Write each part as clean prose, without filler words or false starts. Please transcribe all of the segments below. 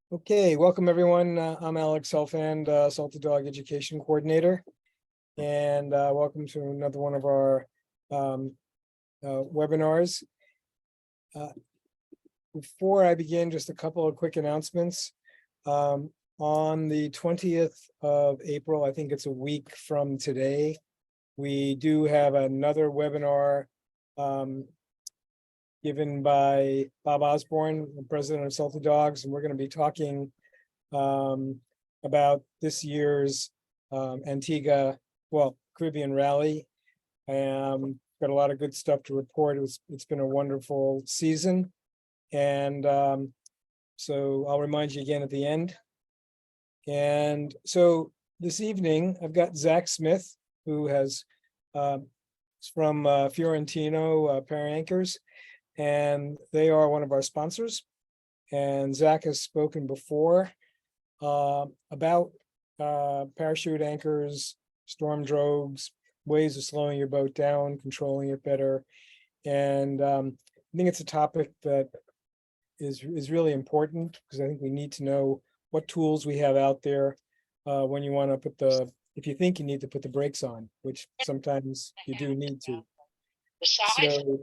Okay, welcome everyone. I'm Alex Helfand, Salty Dog Education Coordinator, and welcome to another one of our um, webinars. Uh, Before I begin, just a couple of quick announcements. On the 20th of April, I think it's a week from today, we do have another webinar given by Bob Osborne, the president of Salty Dogs, and we're going to be talking about this year's Antigua, Caribbean Rally. Got a lot of good stuff to report. It's been a wonderful season, and so I'll remind you again at the end. And so this evening I've got Zach Smith, who has from Fiorentino Para Anchors, and they are one of our sponsors. And Zach has spoken before about parachute anchors, storm drogues, ways of slowing your boat down, controlling it better. And I think it's a topic that is really important, because I think we need to know what tools we have out there when you want to if you think you need to put the brakes on, which sometimes you do need to. So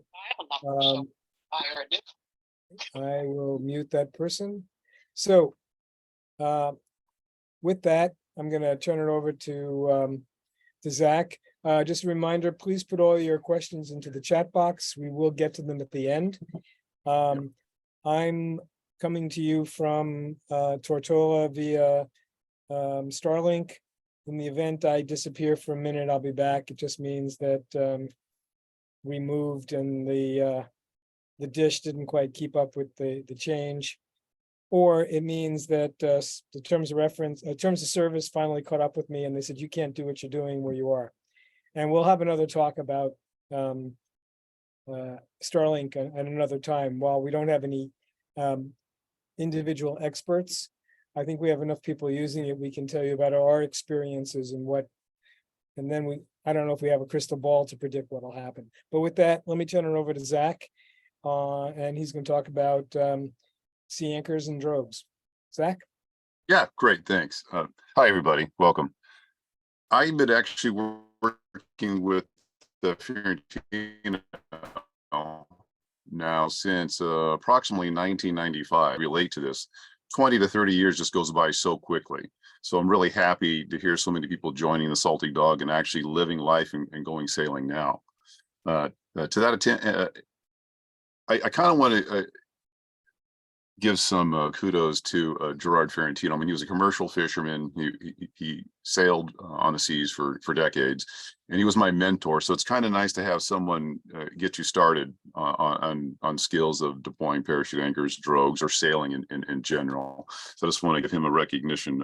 I will mute that person. So with that, I'm going to turn it over to Zach. Just a reminder, please put all your questions into the chat box. We will get to them at the end. I'm coming to you from Tortola via Starlink. In the event I disappear for a minute, I'll be back. It just means that we moved and the dish didn't quite keep up with the change, or it means that the terms of service finally caught up with me, and they said you can't do what you're doing where you are. And we'll have another talk about Starlink at another time. While we don't have any individual experts, I think we have enough people using it. We can tell you about our experiences and then I don't know if we have a crystal ball to predict what will happen. But with that, let me turn it over to Zach, and he's going to talk about sea anchors and drogues. Zach? Yeah, great, thanks. Hi, everybody, welcome. I've been actually working with the Fiorentino now since approximately 1995. Relate to this. 20 to 30 years just goes by so quickly. So I'm really happy to hear so many people joining the Salty Dog and actually living life and going sailing now. To that attempt, I kind of want to give some kudos to Gerard Fiorentino. I mean, he was a commercial fisherman. He sailed on the seas for decades, and he was my mentor. So it's kind of nice to have someone get you started on skills of deploying parachute anchors, drogues, or sailing in general. So I just want to give him a recognition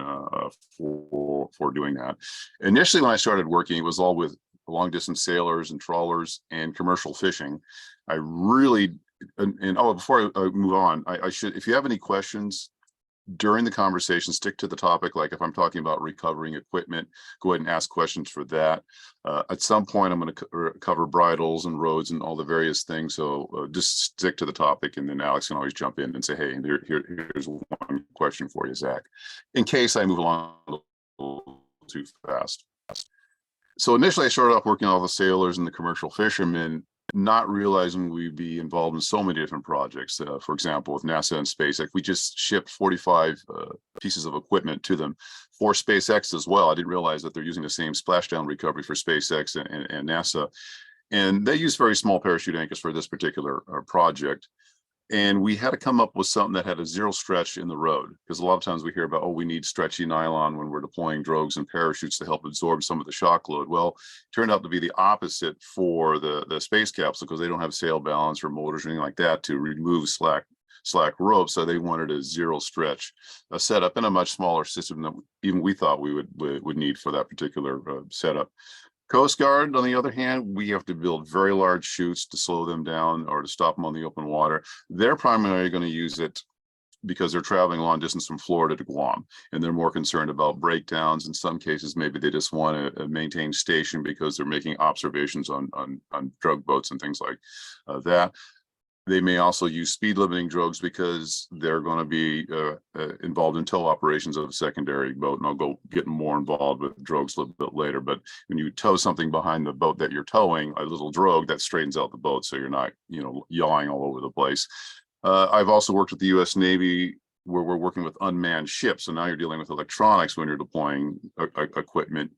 for doing that. Initially, when I started working, it was all with long distance sailors and trawlers and commercial fishing. I really before I move on, I should, if you have any questions during the conversation, stick to the topic. Like if I'm talking about recovering equipment, go ahead and ask questions for that. At some point, I'm going to cover bridles and roads and all the various things. So just stick to the topic, and then Alex can always jump in and say, hey, here's one question for you, Zach, in case I move along a little too fast. So initially, I started off working with all the sailors and the commercial fishermen, not realizing we'd be involved in so many different projects. For example, with NASA and SpaceX, we just shipped 45 pieces of equipment to them for SpaceX as well. I didn't realize that they're using the same splashdown recovery for SpaceX and NASA. And they use very small parachute anchors for this particular project. And we had to come up with something that had a zero stretch in the road, because a lot of times we hear about, oh, we need stretchy nylon when we're deploying drogues and parachutes to help absorb some of the shock load. Well, it turned out to be the opposite for the space capsule, because they don't have sail balance or motors or anything like that to remove slack rope. So they wanted a zero stretch setup in a much smaller system than even we thought we would need for that particular setup. Coast Guard, on the other hand, we have to build very large chutes to slow them down or to stop them on the open water. They're primarily going to use it because they're traveling long distance from Florida to Guam, and they're more concerned about breakdowns. In some cases, maybe they just want to maintain station because they're making observations on drug boats and things like that. They may also use speed limiting drogues because they're going to be involved in tow operations of a secondary boat. And I'll go get more involved with drogues a little bit later. But when you tow something behind the boat that you're towing, a little drogue, that straightens out the boat, so you're not, yawing all over the place. I've also worked with the U.S. Navy, where we're working with unmanned ships. So now you're dealing with electronics when you're deploying equipment.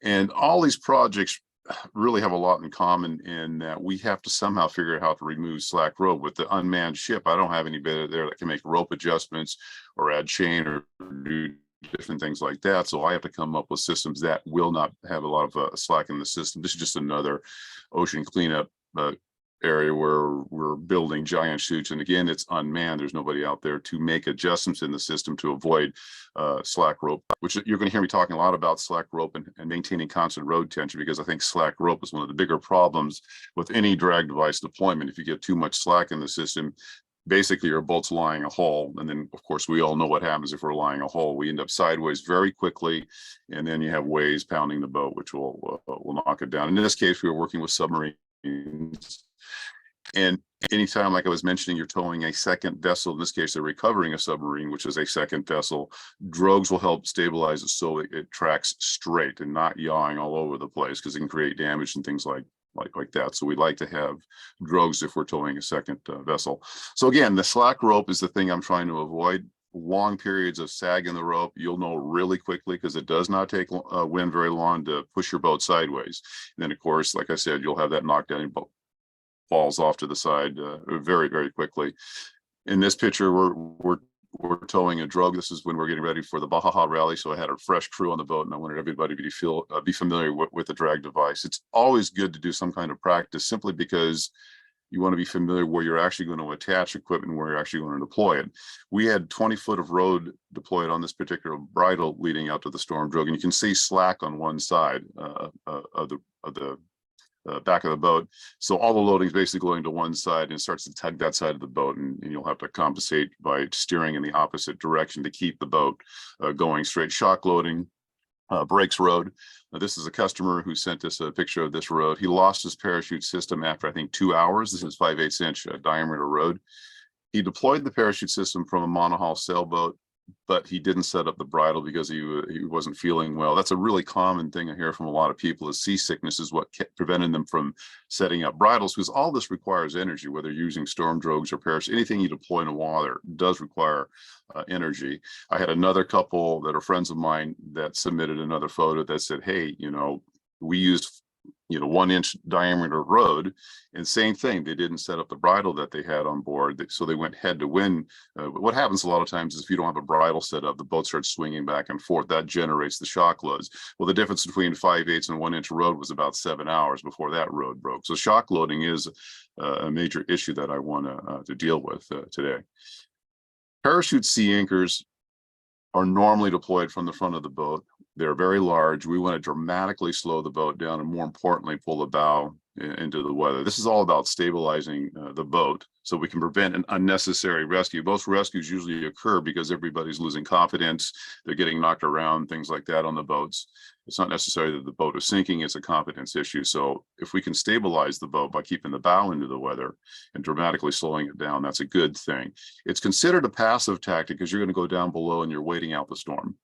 And all these projects really have a lot in common in that we have to somehow figure out how to remove slack rope. With the unmanned ship, I don't have anybody there that can make rope adjustments or add chain or do different things like that. So I have to come up with systems that will not have a lot of slack in the system. This is just another ocean cleanup area where we're building giant chutes, and again, it's unmanned. There's nobody out there to make adjustments in the system to avoid slack rope, which you're going to hear me talking a lot about slack rope and maintaining constant road tension, because I think slack rope is one of the bigger problems with any drag device deployment. If you get too much slack in the system, basically your boat's lying a hole, and then of course we all know what happens if we're lying a hole. We end up sideways very quickly, and then you have waves pounding the boat, which will knock it down. In this case, we were working with submarines. And anytime, like I was mentioning, you're towing a second vessel, in this case, they're recovering a submarine, which is a second vessel, drogues will help stabilize it so it tracks straight and not yawing all over the place, because it can create damage and things like that. So we like to have drogues if we're towing a second vessel. So again, the slack rope is the thing I'm trying to avoid. Long periods of sag in the rope, you'll know really quickly, because it does not take wind very long to push your boat sideways. And then, of course, like I said, you'll have that knockdown, your boat falls off to the side very, very quickly. In this picture, we're towing a drogue. This is when we're getting ready for the Baja Rally. So I had a fresh crew on the boat, and I wanted everybody to be familiar with the drag device. It's always good to do some kind of practice, simply because you want to be familiar where you're actually going to attach equipment, where you're actually going to deploy it. We had 20 foot of road deployed on this particular bridle leading out to the storm drogue, and you can see slack on one side of the back of the boat. So all the loading is basically going to one side, and it starts to tug that side of the boat, and you'll have to compensate by steering in the opposite direction to keep the boat going straight. Shock loading breaks road. This is a customer who sent us a picture of this road. He lost his parachute system after, I think, 2 hours. This is 5/8 inch diameter road. He deployed the parachute system from a monohull sailboat, but he didn't set up the bridle because he wasn't feeling well. That's a really common thing I hear from a lot of people, is seasickness is what prevented them from setting up bridles, because all this requires energy, whether you're using storm drogues or parachute. Anything you deploy in the water does require energy. I had another couple that are friends of mine that submitted another photo that said, hey, we used 1 inch diameter road, and same thing, they didn't set up the bridle that they had on board, so they went head to wind. What happens a lot of times is, if you don't have a bridle set up, the boat starts swinging back and forth. That generates the shock loads. Well, the difference between 5/8 and 1 inch road was about 7 hours before that road broke. So shock loading is a major issue that I want to deal with today. Parachute sea anchors are normally deployed from the front of the boat. They're very large. We want to dramatically slow the boat down, and more importantly, pull the bow into the weather. This is all about stabilizing the boat so we can prevent an unnecessary rescue. Most rescues usually occur because everybody's losing confidence. They're getting knocked around, things like that on the boats. It's not necessarily that the boat is sinking, it's a confidence issue. So if we can stabilize the boat by keeping the bow into the weather and dramatically slowing it down, that's a good thing. It's considered a passive tactic because you're going to go down below and you're waiting out the storm.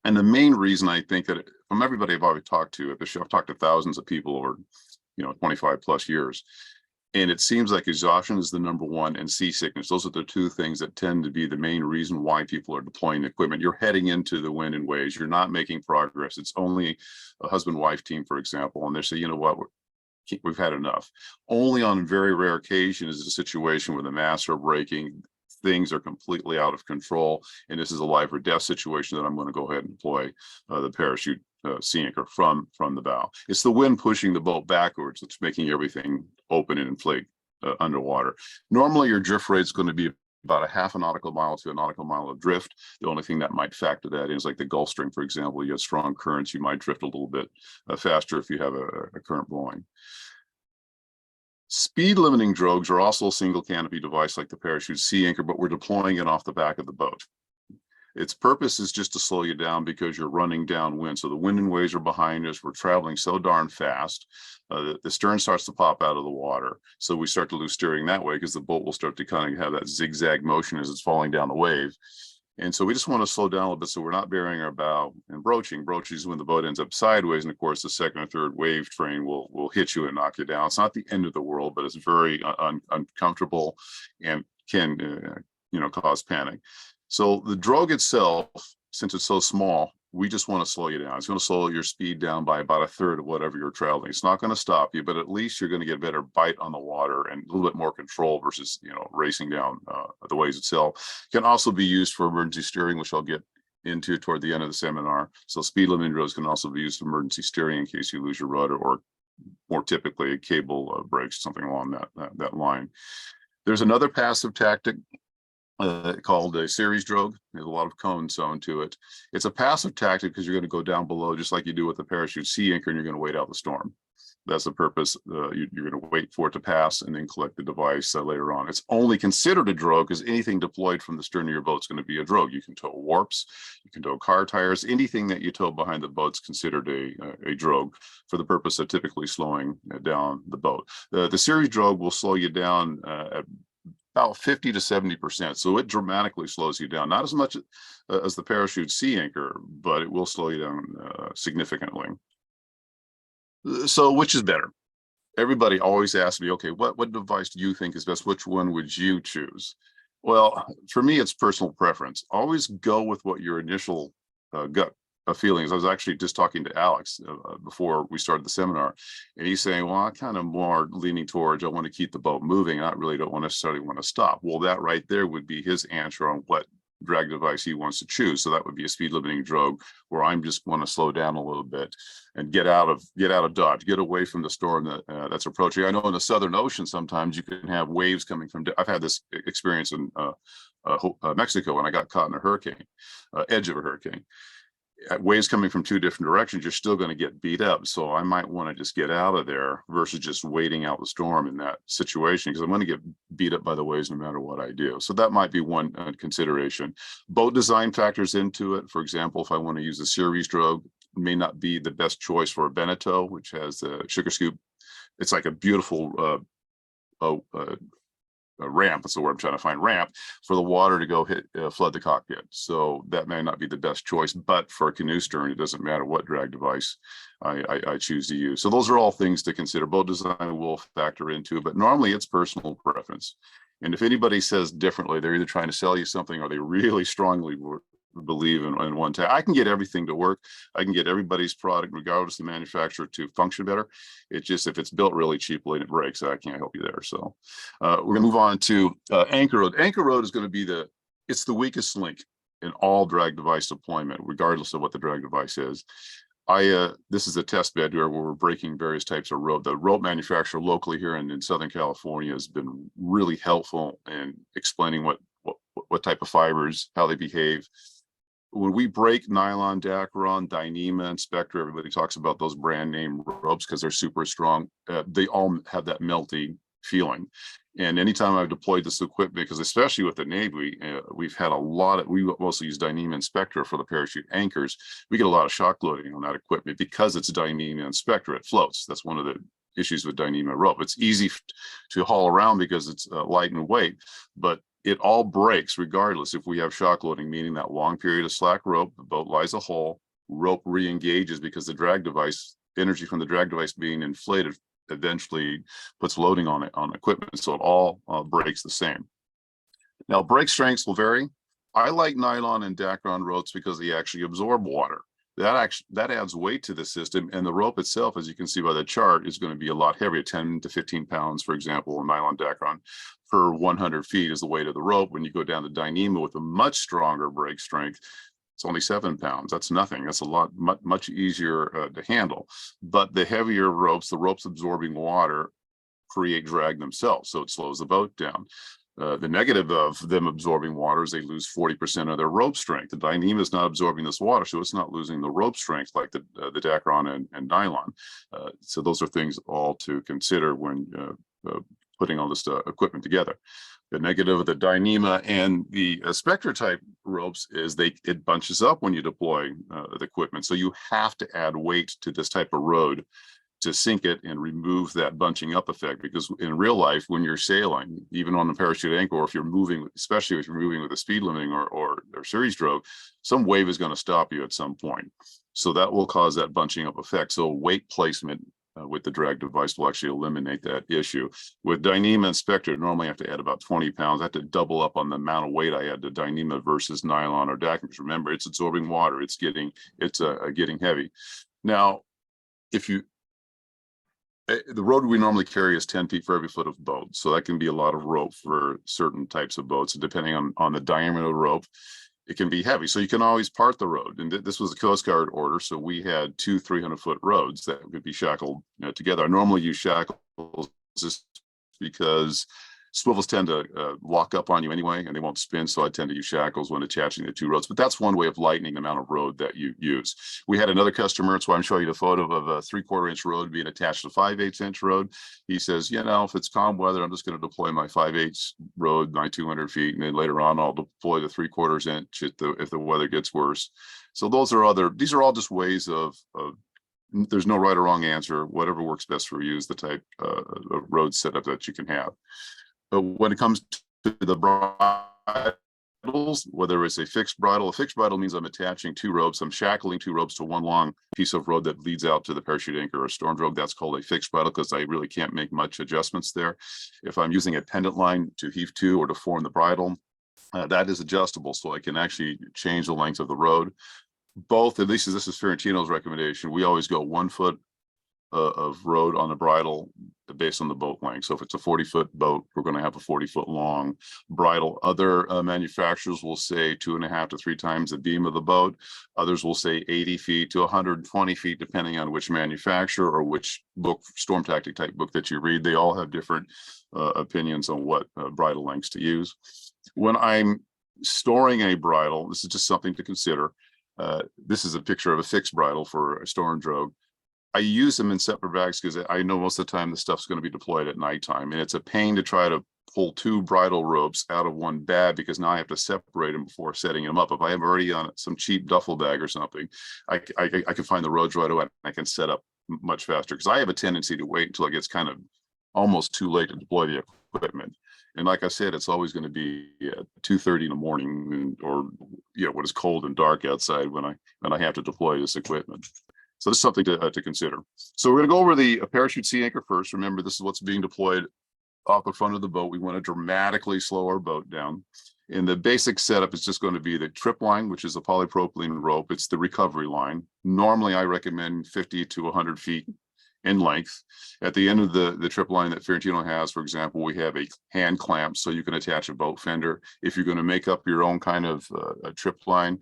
And the main reason I think that, from everybody I've already talked to, I've talked to thousands of people over 25 plus years, and it seems like exhaustion is the number one, and seasickness. Those are the two things that tend to be the main reason why people are deploying equipment. You're heading into the wind and waves. You're not making progress. It's only a husband-wife team, for example, and they say, you know what, we've had enough. Only on very rare occasion is it a situation where the masts are breaking, things are completely out of control, and this is a life or death situation that I'm going to go ahead and deploy the parachute sea anchor from the bow. It's the wind pushing the boat backwards that's making everything open and inflate underwater. Normally, your drift rate is going to be about a half a nautical mile to a nautical mile of drift. The only thing that might factor that in is like the Gulf Stream, for example. You have strong currents, you might drift a little bit faster if you have a current blowing. Speed limiting drogues are also a single canopy device like the parachute sea anchor, but we're deploying it off the back of the boat. Its purpose is just to slow you down because you're running downwind. So the wind and waves are behind us. We're traveling so darn fast. The stern starts to pop out of the water. So we start to lose steering that way because the boat will start to kind of have that zigzag motion as it's falling down the wave. And so we just want to slow down a little bit so we're not bearing our bow and broaching. Broaching is when the boat ends up sideways. And of course, the second or third wave train will hit you and knock you down. It's not the end of the world, but it's very uncomfortable and can cause panic. So the drogue itself, since it's so small, we just want to slow you down. It's going to slow your speed down by about a third of whatever you're traveling. It's not going to stop you, but at least you're going to get a better bite on the water and a little bit more control versus, racing down the waves itself. Can also be used for emergency steering, which I'll get into toward the end of the seminar. So speed limiting drogues can also be used for emergency steering in case you lose your rudder, or more typically a cable breaks, something along that line. There's another passive tactic called a series drogue. There's a lot of cones sewn to it. It's a passive tactic because you're going to go down below just like you do with the parachute sea anchor, and you're going to wait out the storm. That's the purpose. You're going to wait for it to pass and then collect the device later on. It's only considered a drogue because anything deployed from the stern of your boat is going to be a drogue. You can tow warps, you can tow car tires, anything that you tow behind the boat's considered a drogue for the purpose of typically slowing down the boat. The series drogue will slow you down at about 50 to 70%. So it dramatically slows you down, not as much as the parachute sea anchor, but it will slow you down significantly. So which is better? Everybody always asks me, okay, what device do you think is best? Which one would you choose? Well, for me, it's personal preference. Always go with what your initial gut feelings. I was actually just talking to Alex before we started the seminar, and he's saying, well, I kind of more leaning towards I want to keep the boat moving. I really don't necessarily want to stop. Well, that right there would be his answer on what drag device he wants to choose. So that would be a speed limiting drogue, where I'm just want to slow down a little bit and get out of Dodge, get away from the storm that's approaching. I know in the Southern Ocean sometimes you can have waves coming from. I've had this experience in Mexico when I got caught in a hurricane, edge of a hurricane. Waves coming from two different directions, you're still going to get beat up. So I might want to just get out of there versus just waiting out the storm in that situation, because I'm going to get beat up by the waves no matter what I do. So that might be one consideration. Boat design factors into it. For example, if I want to use a series drogue, may not be the best choice for a Beneteau, which has the sugar scoop. It's like a beautiful ramp. That's the word I'm trying to find. Ramp for the water to go flood the cockpit. So that may not be the best choice, but for a canoe stern, it doesn't matter what drag device I choose to use. So those are all things to consider. Boat design will factor into it, but normally it's personal preference. And if anybody says differently, they're either trying to sell you something or they really strongly believe in one tag. I can get everything to work. I can get everybody's product, regardless of the manufacturer, to function better. It's just if it's built really cheaply and it breaks, I can't help you there. So we're gonna move on to anchor rode. Anchor rode is going to be it's the weakest link in all drag device deployment, regardless of what the drag device is. This is a test bed where we're breaking various types of rope. The rope manufacturer locally here in Southern California has been really helpful in explaining what type of fibers, how they behave. When we break nylon, Dacron, Dyneema, and Spectra, everybody talks about those brand name ropes because they're super strong. They all have that melty feeling. And anytime I've deployed this equipment, because especially with the Navy, we've had we also use Dyneema and Spectra for the parachute anchors. We get a lot of shock loading on that equipment because it's Dyneema and Spectra. It floats. That's one of the issues with Dyneema rope. It's easy to haul around because it's light in weight, but it all breaks regardless if we have shock loading, meaning that long period of slack rope, the boat lies a hole, rope re-engages because the drag device, energy from the drag device being inflated eventually puts loading on equipment. So it all breaks the same. Now, break strengths will vary. I like nylon and Dacron ropes because they actually absorb water. That adds weight to the system, and the rope itself, as you can see by the chart, is going to be a lot heavier, 10 to 15 pounds, for example, nylon Dacron per 100 feet is the weight of the rope. When you go down to Dyneema with a much stronger break strength, it's only 7 pounds. That's nothing. That's a lot, much easier to handle. But the heavier ropes, the ropes absorbing water, create drag themselves, so it slows the boat down. The negative of them absorbing water is they lose 40% of their rope strength. The Dyneema is not absorbing this water, so it's not losing the rope strength like the Dacron and nylon. So those are things all to consider when putting all this equipment together. The negative of the Dyneema and the Spectra type ropes is it bunches up when you deploy the equipment. So you have to add weight to this type of road to sink it and remove that bunching up effect. Because in real life, when you're sailing, even on the parachute anchor, or if you're moving, especially if you're moving with a speed limiting or series stroke, some wave is going to stop you at some point. So that will cause that bunching up effect. So weight placement with the drag device will actually eliminate that issue. With Dyneema and Spectra, normally I have to add about 20 pounds. I have to double up on the amount of weight I add to Dyneema versus nylon or DAC. Remember, it's absorbing water. It's getting heavy. Now, if you the road we normally carry is 10 feet for every foot of boat. So that can be a lot of rope for certain types of boats. Depending on the diameter of the rope, it can be heavy. So you can always part the road. And this was a Coast Guard order. So we had two 300-foot roads that could be shackled together. I normally use shackles just because swivels tend to lock up on you anyway, and they won't spin. So I tend to use shackles when attaching the two roads. But that's one way of lightening the amount of road that you use. We had another customer, that's why I'm showing you the photo of a 3/4 inch road being attached to a 5/8 inch road. He says, if it's calm weather, I'm just going to deploy my 5/8 road, my 200 feet, and then later on I'll deploy the 3/4 inch if the weather gets worse. So these are all just ways of there's no right or wrong answer. Whatever works best for you is the type of road setup that you can have. But when it comes to the bridles, whether it's a fixed bridle means I'm attaching two ropes. I'm shackling two ropes to one long piece of road that leads out to the parachute anchor or storm drogue. That's called a fixed bridle because I really can't make much adjustments there. If I'm using a pendant line to heave to or to form the bridle, that is adjustable. So I can actually change the length of the road. Both, at least this is Fiorentino's recommendation, we always go 1 foot of road on the bridle based on the boat length. So if it's a 40-foot boat, we're going to have a 40-foot long bridle. Other manufacturers will say 2.5 to 3 times the beam of the boat. Others will say 80 feet to 120 feet, depending on which manufacturer or which book, storm tactic type book that you read. They all have different opinions on what bridle lengths to use. When I'm storing a bridle, this is just something to consider. This is a picture of a fixed bridle for a storm drogue. I use them in separate bags because I know most of the time the stuff's going to be deployed at nighttime, and it's a pain to try to pull 2 bridle ropes out of one bag because now I have to separate them before setting them up. If I am already on some cheap duffel bag or something, I can find the roads right away and I can set up much faster because I have a tendency to wait until it gets kind of almost too late to deploy the equipment. And like I said, it's always going to be at 2:30 in the morning or when it's cold and dark outside when I have to deploy this equipment. So this is something to consider. So we're going to go over the parachute sea anchor first. Remember, this is what's being deployed off the front of the boat. We want to dramatically slow our boat down. And the basic setup is just going to be the trip line, which is a polypropylene rope. It's the recovery line. Normally, I recommend 50 to 100 feet in length. At the end of the trip line that Fiorentino has, for example, we have a hand clamp so you can attach a boat fender. If you're going to make up your own kind of a trip line,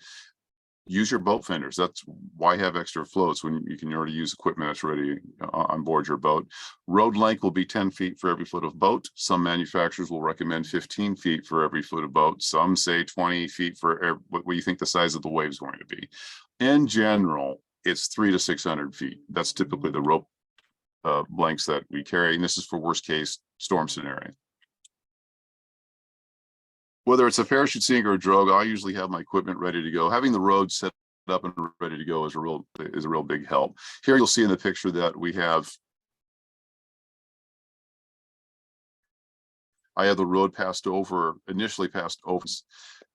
use your boat fenders. That's why have extra floats when you can already use equipment that's ready on board your boat. Road length will be 10 feet for every foot of boat. Some manufacturers will recommend 15 feet for every foot of boat. Some say 20 feet for what you think the size of the wave is going to be. In general, it's 300 to 600 feet. That's typically the rope lengths that we carry. And this is for worst case storm scenario. Whether it's a parachute sea anchor or drogue, I usually have my equipment ready to go. Having the road set up and ready to go is a real big help. Here you'll see in the picture that we have. I have the road initially passed over,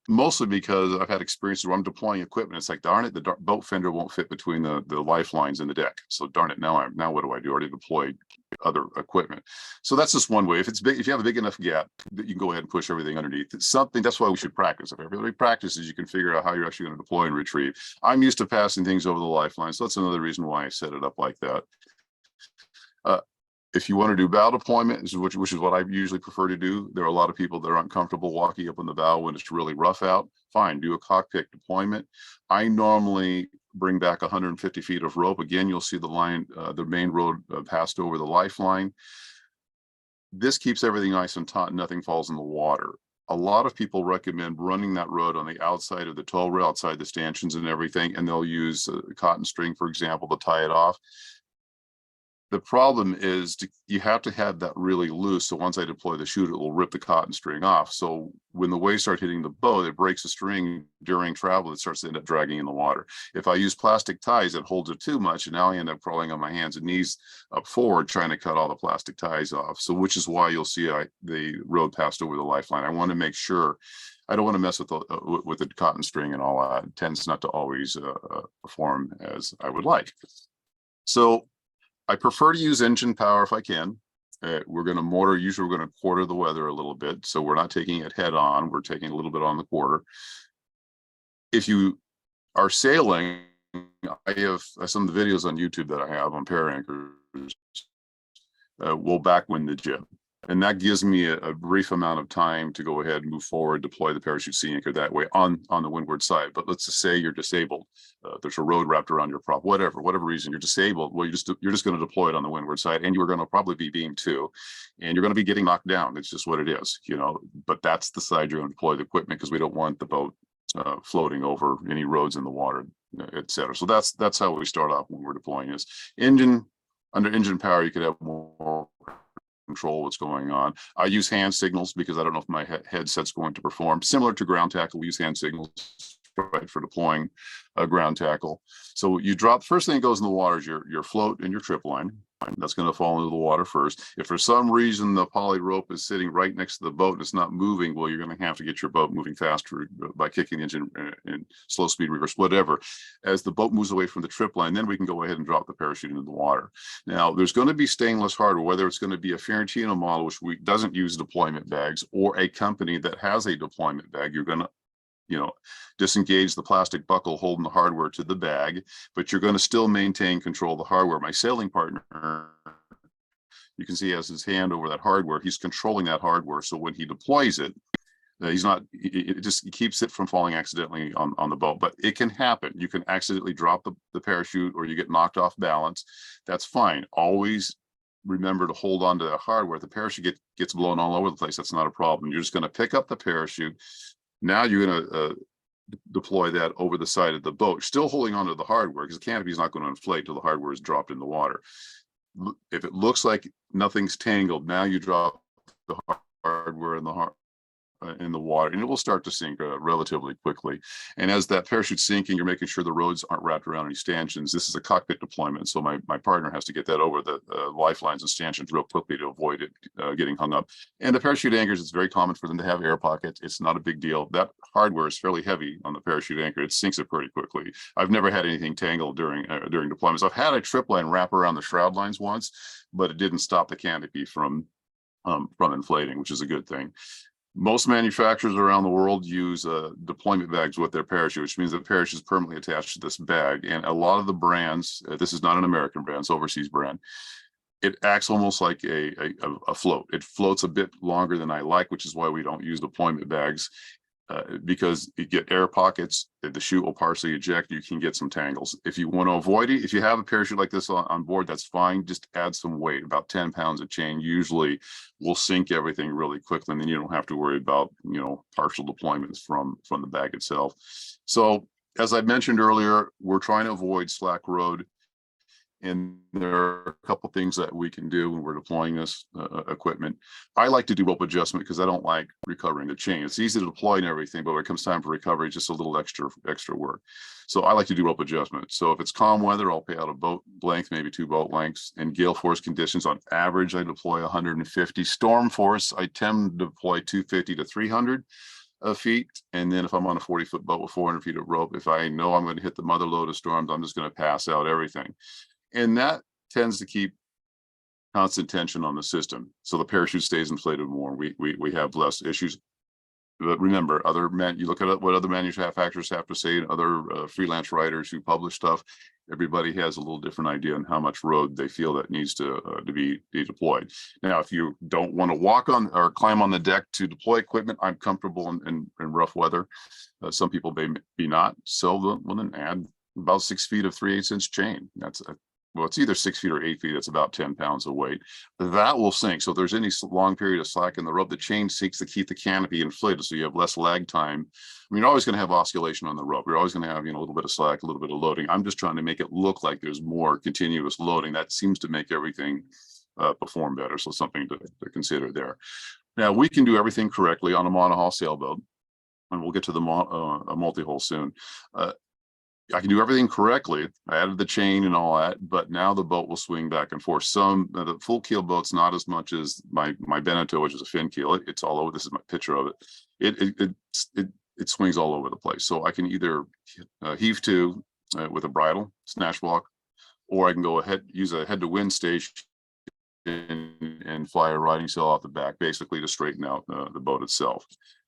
mostly because I've had experiences where I'm deploying equipment. It's like, darn it, the boat fender won't fit between the lifelines in the deck. So darn it, now what do I do? I already deployed other equipment. So that's just one way. If it's big, if you have a big enough gap, you can go ahead and push everything underneath. It's something, that's why we should practice. If everybody practices, you can figure out how you're actually going to deploy and retrieve. I'm used to passing things over the lifeline. So that's another reason why I set it up like that. If you want to do bow deployment, which is what I usually prefer to do, there are a lot of people that aren't comfortable walking up on the bow when it's really rough out. Fine, do a cockpit deployment. I normally bring back 150 feet of rope. Again, you'll see the line, the main road passed over the lifeline. This keeps everything nice and taut, nothing falls in the water. A lot of people recommend running that road on the outside of the tow rail, outside the stanchions and everything, and they'll use cotton string, for example, to tie it off. The problem is you have to have that really loose. So once I deploy the chute, it will rip the cotton string off. So when the waves start hitting the boat, it breaks the string during travel. It starts to end up dragging in the water. If I use plastic ties, it holds it too much. And now I end up crawling on my hands and knees up forward, trying to cut all the plastic ties off. So which is why you'll see the road passed over the lifeline. I want to make sure I don't want to mess with the cotton string and all that. It tends not to always perform as I would like. So I prefer to use engine power if I can. We're going to motor, usually we're going to quarter the weather a little bit. So we're not taking it head on, we're taking a little bit on the quarter. If you are sailing, I have some of the videos on YouTube that I have on para anchors will backwind the jib. And that gives me a brief amount of time to go ahead and move forward, deploy the parachute sea anchor that way on the windward side. But let's just say you're disabled. There's a road wrapped around your prop, whatever reason you're disabled. Well, you're just going to deploy it on the windward side, and you're going to probably be beam too, and you're going to be getting knocked down. It's just what it is, you know. But that's the side you're going to deploy the equipment, because we don't want the boat floating over any roads in the water, etc. So that's how we start off when we're deploying this. Under engine power, you could have more control what's going on. I use hand signals because I don't know if my headset's going to perform. Similar to ground tackle, we use hand signals right for deploying a ground tackle. So you drop, first thing that goes in the water is your float and your trip line. That's going to fall into the water first. If for some reason the poly rope is sitting right next to the boat and it's not moving, well, you're going to have to get your boat moving faster by kicking the engine in slow speed reverse, whatever. As the boat moves away from the trip line, then we can go ahead and drop the parachute into the water. Now, there's going to be stainless hardware, whether it's going to be a Fiorentino model, which doesn't use deployment bags, or a company that has a deployment bag. You're going to disengage the plastic buckle holding the hardware to the bag, but you're going to still maintain control of the hardware. My sailing partner, you can see, has his hand over that hardware. He's controlling that hardware. So when he deploys it, he keeps it from falling accidentally on the boat. But it can happen. You can accidentally drop the parachute, or you get knocked off balance. That's fine. Always remember to hold on to that hardware. If the parachute gets blown all over the place, that's not a problem. You're just going to pick up the parachute. Now you're going to deploy that over the side of the boat, still holding onto the hardware, because the canopy is not going to inflate till the hardware is dropped in the water. If it looks like nothing's tangled, now you drop the hardware in the water, and it will start to sink relatively quickly. And as that parachute sinking, you're making sure the roads aren't wrapped around any stanchions. This is a cockpit deployment, so my partner has to get that over the lifelines and stanchions real quickly to avoid it getting hung up. And the parachute anchors, it's very common for them to have air pockets. It's not a big deal. That hardware is fairly heavy on the parachute anchor. It sinks it pretty quickly. I've never had anything tangled during deployments. I've had a trip line wrap around the shroud lines once, but it didn't stop the canopy from inflating, which is a good thing. Most manufacturers around the world use deployment bags with their parachute, which means the parachute is permanently attached to this bag. And a lot of the brands, this is not an American brand, it's an overseas brand, it acts almost like a float. It floats a bit longer than I like, which is why we don't use deployment bags. Because you get air pockets, the chute will partially eject, you can get some tangles. If you want to avoid it, if you have a parachute like this on board, that's fine. Just add some weight, about 10 pounds of chain usually will sink everything really quickly, and then you don't have to worry about partial deployments from the bag itself. So as I mentioned earlier, we're trying to avoid slack road. And there are a couple of things that we can do when we're deploying this equipment. I like to do rope adjustment because I don't like recovering the chain. It's easy to deploy and everything, but when it comes time for recovery, it's just a little extra work. So I like to do rope adjustment. So if it's calm weather, I'll pay out a boat length, maybe 2 boat lengths. In gale force conditions, on average, I deploy 150. Storm force, I tend to deploy 250 to 300 feet. And then if I'm on a 40-foot boat with 400 feet of rope, if I know I'm going to hit the mother load of storms, I'm just going to pass out everything. And that tends to keep constant tension on the system, so the parachute stays inflated more. We have less issues. But remember, you look at what other manufacturers have to say, and other freelance writers who publish stuff. Everybody has a little different idea on how much road they feel that needs to be deployed. Now, if you don't want to walk on or climb on the deck to deploy equipment, I'm comfortable in rough weather. Some people may be not. So then add about 6 feet of 3/8 inch chain. well, it's either 6 feet or 8 feet. That's about 10 pounds of weight. That will sink. So if there's any long period of slack in the rope, the chain sinks to keep the canopy inflated, so you have less lag time. I mean, you're always going to have oscillation on the rope. You're always going to have, a little bit of slack, a little bit of loading. I'm just trying to make it look like there's more continuous loading. That seems to make everything perform better. So something to consider there. Now, we can do everything correctly on a monohull sailboat, and we'll get to the multi-hull soon. I can do everything correctly. I added the chain and all that, but now the boat will swing back and forth. The full keel boat's not as much as my Beneteau, which is a fin keel. It's all over. This is my picture of it. It swings all over the place. So I can either heave to with a bridle snatch block, or I can go ahead, use a head to wind station and fly a riding sail off the back, basically to straighten out the boat itself.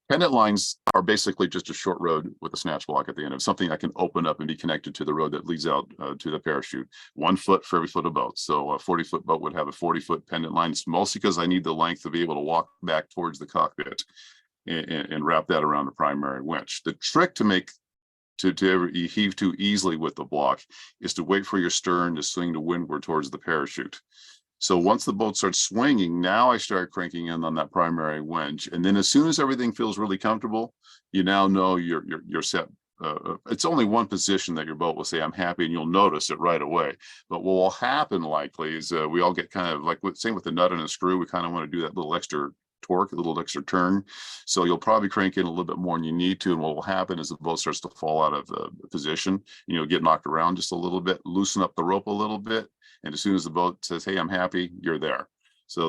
Pendant lines are basically just a short rod with a snatch block at the end of something I can open up and be connected to the road that leads out to the parachute. 1 foot for every foot of boat. So a 40-foot boat would have a 40-foot pendant line. It's mostly because I need the length to be able to walk back towards the cockpit and wrap that around the primary winch. The trick to make to heave to easily with the block is to wait for your stern to swing to windward towards the parachute. So once the boat starts swinging, now I start cranking in on that primary winch. And then as soon as everything feels really comfortable, you now know you're set. It's only one position that your boat will say, I'm happy, and you'll notice it right away. But what will happen likely is we all get kind of like, same with the nut and a screw, we kind of want to do that little extra torque, a little extra turn. So you'll probably crank in a little bit more than you need to. And what will happen is the boat starts to fall out of position. You'll get knocked around just a little bit, loosen up the rope a little bit. And as soon as the boat says, hey, I'm happy, you're there. So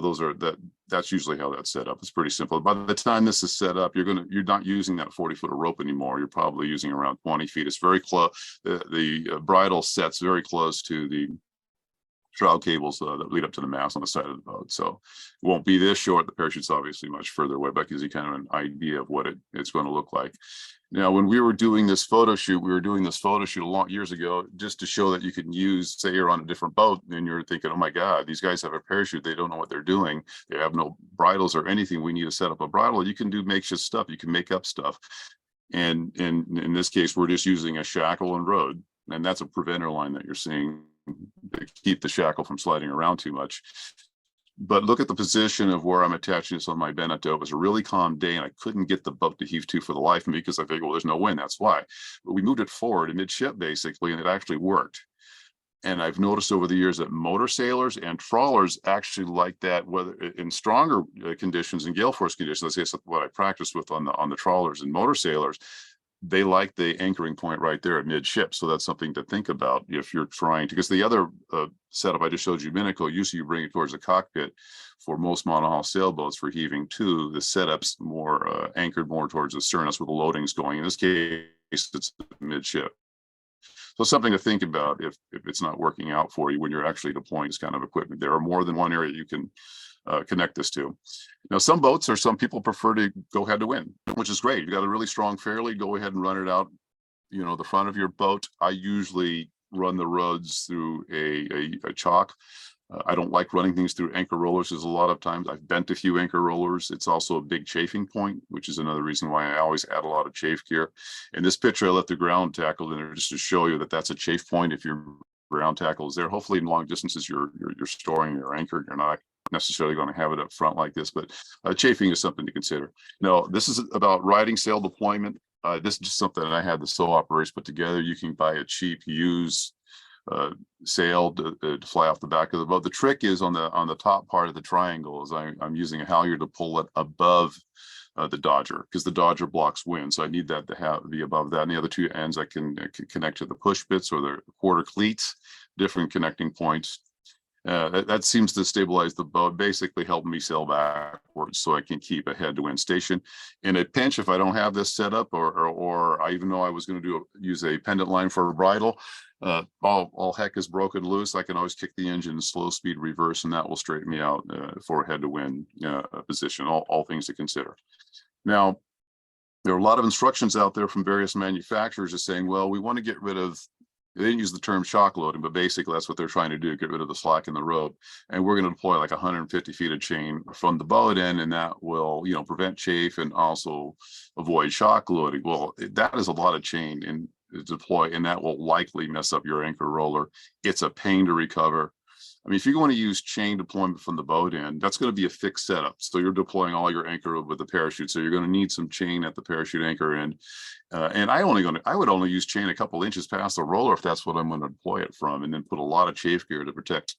that's usually how that's set up. It's pretty simple. By the time this is set up, you're not using that 40-foot of rope anymore. You're probably using around 20 feet. It's very close. The bridle sets very close to the shroud cables that lead up to the mast on the side of the boat. So it won't be this short. The parachute's obviously much further away, but gives you kind of an idea of what it's going to look like. Now, when we were doing this photo shoot, a long years ago, just to show that you can use, say you're on a different boat and you're thinking, oh my God, these guys have a parachute. They don't know what they're doing. They have no bridles or anything. We need to set up a bridle. You can do makeshift stuff. You can make up stuff. And in this case, we're just using a shackle and rod. And that's a preventer line that you're seeing to keep the shackle from sliding around too much. But look at the position of where I'm attaching this on my Beneteau. It was a really calm day and I couldn't get the boat to heave to for the life of me because I figured, well, there's no wind, that's why. But we moved it forward midship basically, and it actually worked. And I've noticed over the years that motor sailors and trawlers actually like that, whether in stronger conditions and gale force conditions. That's what I practice with on the trawlers and motor sailors. They like the anchoring point right there at midship. So that's something to think about if you're trying to, because the other setup I just showed you a minute ago, usually you bring it towards the cockpit. For most monohull sailboats for heaving too, the setup's more anchored more towards the stern. That's where the loading's going. In this case, it's midship. So something to think about if it's not working out for you when you're actually deploying this kind of equipment. There are more than one area you can connect this to. Now, some boats or some people prefer to go head to wind, which is great. You got a really strong fairlead, go ahead and run it out, the front of your boat. I usually run the rods through a chock. I don't like running things through anchor rollers. There's a lot of times I've bent a few anchor rollers. It's also a big chafing point, which is another reason why I always add a lot of chafe gear. In this picture, I left the ground tackle in there just to show you that that's a chafe point. If your ground tackle is there, hopefully in long distances, you're storing your anchor. You're not necessarily going to have it up front like this, but chafing is something to consider. Now, this is about riding sail deployment. This is just something that I had the SOE operators put together. You can buy a cheap used sail to fly off the back of the boat. The trick is on the top part of the triangle is I'm using a halyard to pull it above the dodger, because the dodger blocks wind. So I need that to be above that. And the other two ends I can connect to the push bits or the quarter cleats, different connecting points. That seems to stabilize the boat, basically helping me sail backwards so I can keep a head to wind station. In a pinch, if I don't have this set up, or I even know I was going to use a pendant line for a bridle, all heck is broken loose. I can always kick the engine in slow speed reverse, and that will straighten me out for a head to wind position. All things to consider. Now, there are a lot of instructions out there from various manufacturers just saying, well, we want to get rid of, they didn't use the term shock loading, but basically that's what they're trying to do, get rid of the slack in the rope. And we're going to deploy like 150 feet of chain from the boat end, and that will, prevent chafe and also avoid shock loading. Well, that is a lot of chain. And deploy, and that will likely mess up your anchor roller. It's a pain to recover. I mean, if you're going to use chain deployment from the boat end, that's going to be a fixed setup. So you're deploying all your anchor with the parachute. So you're going to need some chain at the parachute anchor end. And I would only use chain a couple inches past the roller if that's what I'm going to deploy it from, and then put a lot of chafe gear to protect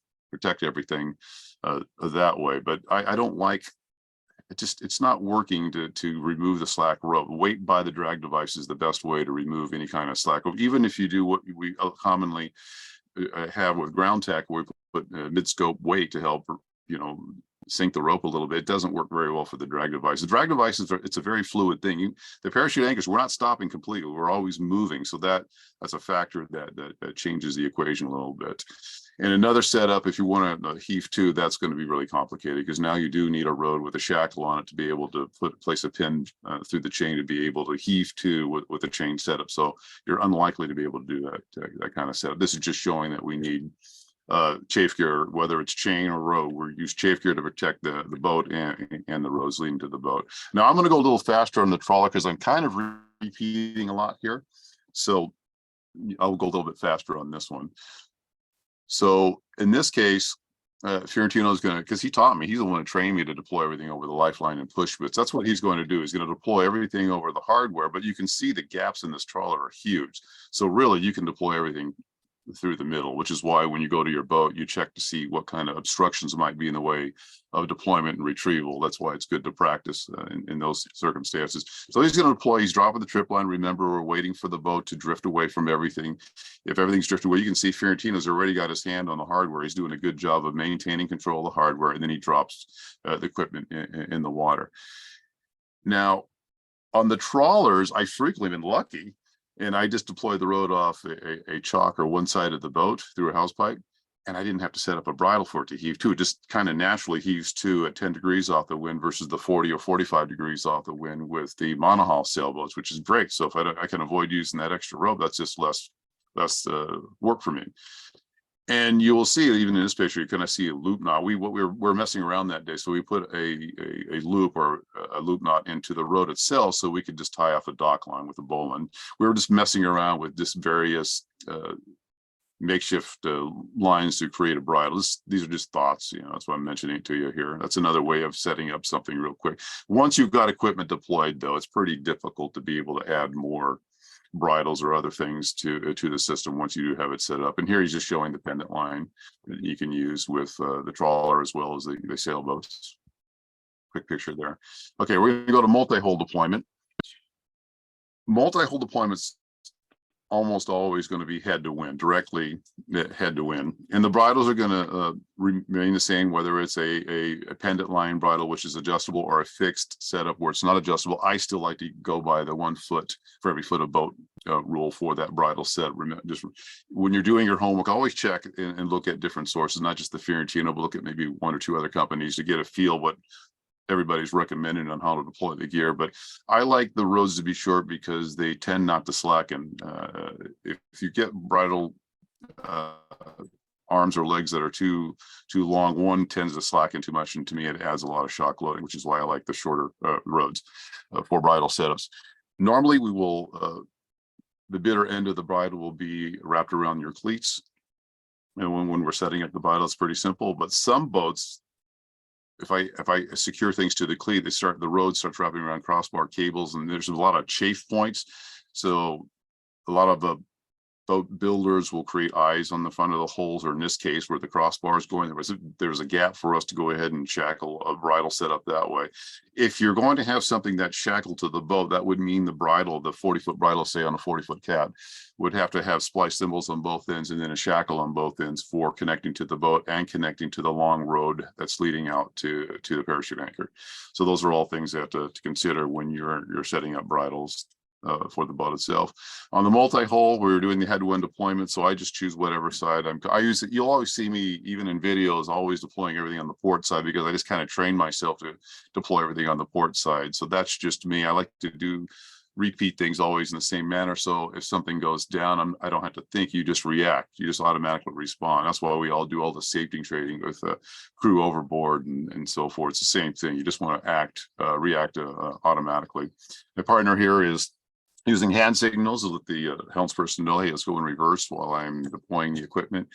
everything that way. But I don't like it's not working to remove the slack rope. Weight by the drag device is the best way to remove any kind of slack rope. Even if you do what we commonly have with ground tack, where we put mid-scope weight to help, sink the rope a little bit, it doesn't work very well for the drag device. The drag device it's a very fluid thing. The parachute anchors, we're not stopping completely, we're always moving. So that's a factor that changes the equation a little bit. And another setup, if you want to heave to, that's going to be really complicated, because now you do need a rod with a shackle on it to be able to place a pin through the chain to be able to heave to with a chain setup. So you're unlikely to be able to do that kind of setup. This is just showing that we need chafe gear, whether it's chain or rope. We use chafe gear to protect the boat and the rows leading to the boat. Now I'm going to go a little faster on the trawler because I'm kind of repeating a lot here. So I'll go a little bit faster on this one. So in this case, Fiorentino is going to, because he taught me, he's the one who trained me to deploy everything over the lifeline and push bits. That's what he's going to do. He's going to deploy everything over the hardware, but you can see the gaps in this trawler are huge. So really you can deploy everything through the middle, which is why when you go to your boat, you check to see what kind of obstructions might be in the way of deployment and retrieval. That's why it's good to practice in those circumstances. So he's going to deploy, he's dropping the trip line. Remember, we're waiting for the boat to drift away from everything. If everything's drifted away, you can see Fiorentino's already got his hand on the hardware. He's doing a good job of maintaining control of the hardware, and then he drops the equipment in the water. Now, on the trawlers, I frequently been lucky, and I just deployed the rod off a chock or one side of the boat through a house pipe, and I didn't have to set up a bridle for it to heave to. It just kind of naturally heaves to at 10 degrees off the wind versus the 40 or 45 degrees off the wind with the monohull sailboats, which is great. So if I can avoid using that extra rope, that's just less work for me. And you will see even in this picture, you kind of see a loop knot. We're messing around that day, so we put a loop or a loop knot into the rod itself, so we could just tie off a dock line with a bowline. We were just messing around with just various makeshift lines to create a bridle. These are just thoughts, that's why I'm mentioning it to you here. That's another way of setting up something real quick. Once you've got equipment deployed, though, it's pretty difficult to be able to add more bridles or other things to the system once you do have it set up. And here he's just showing the pendant line that you can use with the trawler as well as the sailboats. Quick picture there. Okay, we're going to go to multi-hull deployment. Multi-hull deployment's almost always going to be head to wind, directly head to wind, and the bridles are going to remain the same, whether it's a pendant line bridle, which is adjustable, or a fixed setup where it's not adjustable. I still like to go by the 1 foot for every foot of boat rule for that bridle set. Just when you're doing your homework, always check and look at different sources, not just the Fiorentino, but look at maybe 1 or 2 other companies to get a feel what everybody's recommending on how to deploy the gear. But I like the rods to be short because they tend not to slacken. If you get bridle arms or legs that are too long, one tends to slacken too much, and to me it adds a lot of shock loading, which is why I like the shorter rods for bridle setups. Normally we will the bitter end of the bridle will be wrapped around your cleats, and when we're setting up the bridle, it's pretty simple. But some boats, if I secure things to the cleat, the road starts wrapping around crossbar cables, and there's a lot of chafe points. So a lot of the boat builders will create eyes on the front of the holes, or in this case, where the crossbar is going, there was a gap for us to go ahead and shackle a bridle set up that way. If you're going to have something that's shackled to the boat, that would mean the bridle, the 40-foot bridle, say on a 40-foot cat, would have to have splice thimbles on both ends and then a shackle on both ends for connecting to the boat and connecting to the long road that's leading out to the parachute anchor. So those are all things that to consider when you're setting up bridles for the boat itself. On the multi-hull, we're doing the headwind deployment, so I just choose whatever side I use. It. You'll always see me, even in videos, always deploying everything on the port side, because I just kind of train myself to deploy everything on the port side. So that's just me. I like to repeat things always in the same manner. So if something goes down, I don't have to think. You just react. You just automatically respond. That's why we all do all the safety training with crew overboard and so forth. It's the same thing. You just want to react automatically. My partner here is Using hand signals to let the helmsperson know, hey, let's go in reverse while I'm deploying the equipment.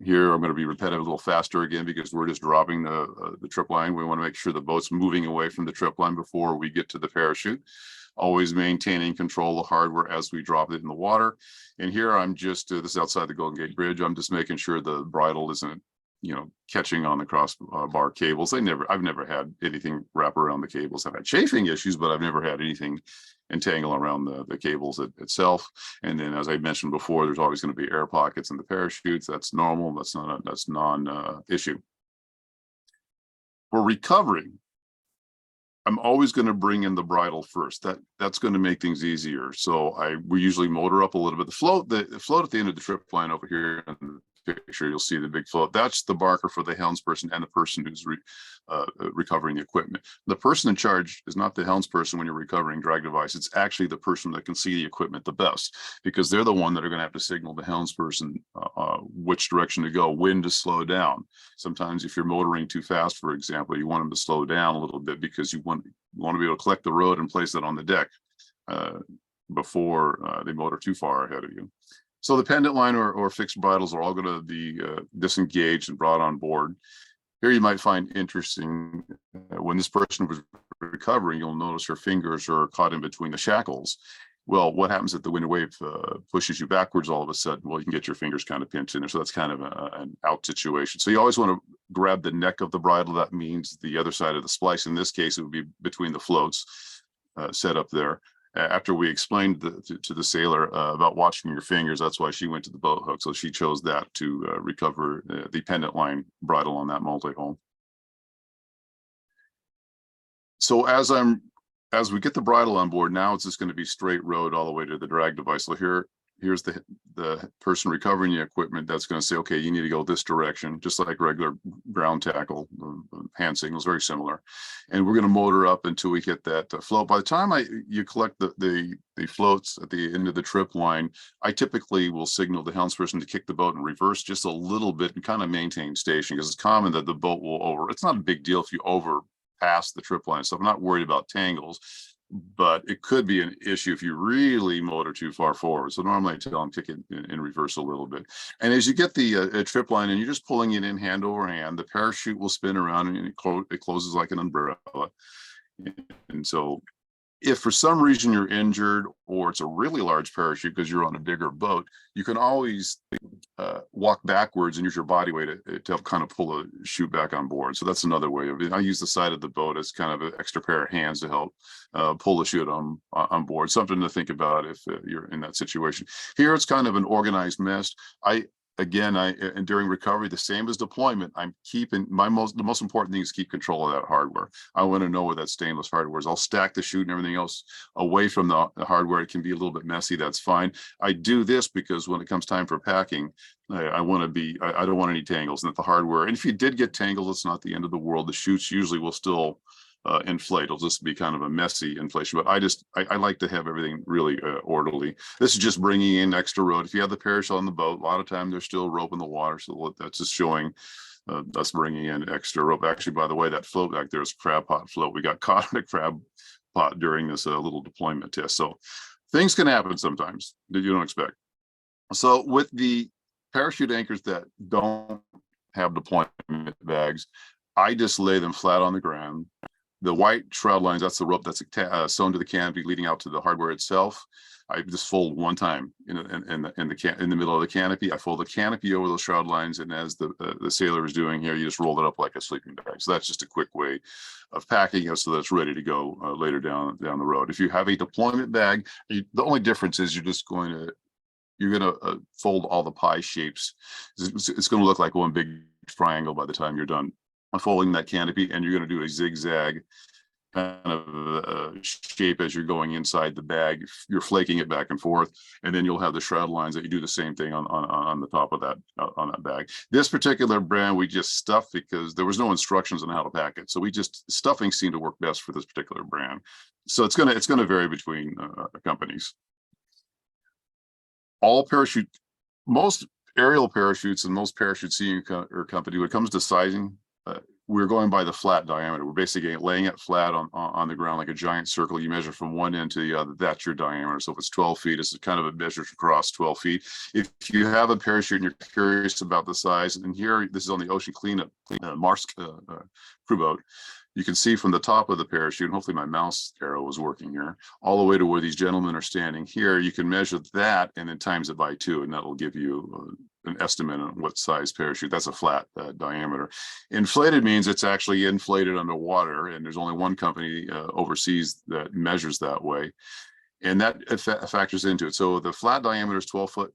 Here, I'm going to be repetitive a little faster again because we're just dropping the trip line. We want to make sure the boat's moving away from the trip line before we get to the parachute. Always maintaining control of hardware as we drop it in the water. And here I'm just, this is outside the Golden Gate Bridge. I'm just making sure the bridle isn't, catching on the crossbar cables. I've never had anything wrap around the cables. I've had chafing issues, but I've never had anything entangle around the cables itself. And then, as I mentioned before, there's always going to be air pockets in the parachutes. That's normal. That's non issue. For recovering, I'm always going to bring in the bridle first. That's going to make things easier. So we usually motor up a little bit. The float at the end of the trip line over here in the picture, you'll see the big float. That's the barker for the helmsperson and the person who's recovering the equipment. The person in charge is not the helmsperson when you're recovering drag device. It's actually the person that can see the equipment the best, because they're the one that are going to have to signal the helmsperson which direction to go, when to slow down. Sometimes if you're motoring too fast, for example, you want them to slow down a little bit because you want to be able to collect the rode and place it on the deck before they motor too far ahead of you. So the pendant line or fixed bridles are all going to be disengaged and brought on board. Here you might find interesting, when this person was recovering, you'll notice her fingers are caught in between the shackles. Well, what happens if the wind wave pushes you backwards all of a sudden? Well, you can get your fingers kind of pinched in there. So that's kind of an out situation. So you always want to grab the neck of the bridle. That means the other side of the splice. In this case, it would be between the floats set up there. After we explained to the sailor about watching your fingers, that's why she went to the boat hook. So she chose that to recover the pendant line bridle on that multi-hull. So as we get the bridle on board, now it's just going to be straight rode all the way to the drag device. So here's the person recovering the equipment that's going to say, okay, you need to go this direction, just like regular ground tackle. Hand signals, very similar. And we're going to motor up until we hit that float. By the time you collect the floats at the end of the trip line, I typically will signal the helmsperson to kick the boat in reverse just a little bit and kind of maintain station, because it's common that the boat will it's not a big deal if you overpass the trip line. So I'm not worried about tangles, but it could be an issue if you really motor too far forward. So normally I tell them kick it in reverse a little bit. And as you get the trip line and you're just pulling it in hand over hand, the parachute will spin around and it closes like an umbrella. And so if for some reason you're injured or it's a really large parachute because you're on a bigger boat, you can always walk backwards and use your body weight to help kind of pull the chute back on board. So that's another way of it. I use the side of the boat as kind of an extra pair of hands to help pull the chute on board. Something to think about if you're in that situation. Here it's kind of an organized mess. And during recovery, the same as deployment, I'm keeping the most important thing is keep control of that hardware. I want to know where that stainless hardware is. I'll stack the chute and everything else away from the hardware. It can be a little bit messy. That's fine. I do this because when it comes time for packing, I don't want any tangles in the hardware. And if you did get tangles, it's not the end of the world. The chutes usually will still inflate. It'll just be kind of a messy inflation, but I like to have everything really orderly. This is just bringing in extra rode. If you have the parachute on the boat, a lot of time there's still rope in the water, so that's just showing us bringing in extra rope. Actually, by the way, that float back there is a crab pot float. We got caught in a crab pot during this little deployment test, so things can happen sometimes that you don't expect. So with the parachute anchors that don't have deployment bags, I just lay them flat on the ground. The white shroud lines, that's the rope that's sewn to the canopy leading out to the hardware itself. I just fold one time in the middle of the canopy. I fold the canopy over those shroud lines, and as the sailor is doing here, you just roll it up like a sleeping bag. So that's just a quick way of packing it so that it's ready to go later down the road. If you have a deployment bag, the only difference is you're going to fold all the pie shapes. It's going to look like one big triangle by the time you're done unfolding that canopy, and you're going to do a zigzag kind of shape as you're going inside the bag. You're flaking it back and forth, and then you'll have the shroud lines that you do the same thing on the top of that on that bag. This particular brand we just stuffed because there was no instructions on how to pack it, so stuffing seemed to work best for this particular brand. So it's going to vary between companies. Most aerial parachutes and most parachute seeing company, when it comes to sizing, we're going by the flat diameter. We're basically laying it flat on the ground like a giant circle. You measure from one end to the other. That's your diameter. So if it's 12 feet, it's kind of a measure across 12 feet. If you have a parachute and you're curious about the size, and here, this is on the Ocean Cleanup Mars crew boat. You can see from the top of the parachute, and hopefully my mouse arrow is working here, all the way to where these gentlemen are standing here. You can measure that and then times it by 2, and that'll give you an estimate on what size parachute. That's a flat diameter. Inflated means it's actually inflated underwater, and there's only one company overseas that measures that way, and that factors into it. So the flat diameter is 12 foot.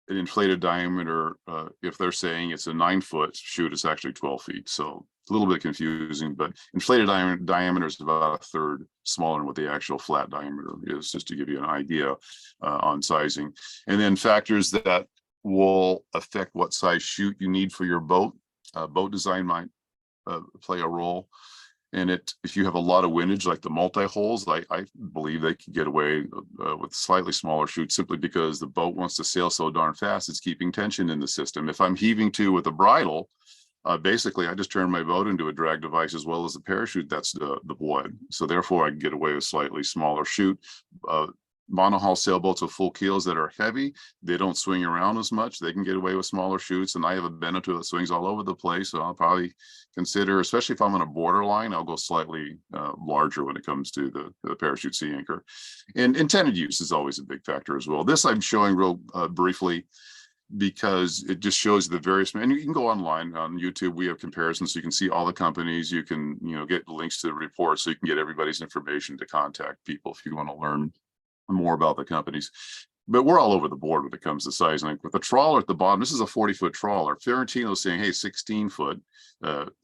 An inflated diameter, if they're saying it's a 9-foot chute, it's actually 12 feet. So it's a little bit confusing, but inflated diameter is about a third smaller than what the actual flat diameter is, just to give you an idea on sizing. And then factors that will affect what size chute you need for your boat. Boat design might play a role. And if you have a lot of windage, like the multi-holes, I believe they can get away with slightly smaller chutes simply because the boat wants to sail so darn fast, it's keeping tension in the system. If I'm heaving to with a bridle, basically I just turn my boat into a drag device as well as the parachute that's deployed. So therefore I can get away with slightly smaller chute. Monohull sailboats with full keels that are heavy, they don't swing around as much. They can get away with smaller chutes, and I have a Beneteau that swings all over the place. So I'll probably consider, especially if I'm on a borderline, I'll go slightly larger when it comes to the parachute sea anchor. And intended use is always a big factor as well. This I'm showing real briefly because it just shows the various, and you can go online on YouTube. We have comparisons, so you can see all the companies. You can get links to the report, so you can get everybody's information to contact people if you want to learn more about the companies. But we're all over the board when it comes to sizing. With the trawler at the bottom, this is a 40-foot trawler. Ferrantino's saying, hey, 16-foot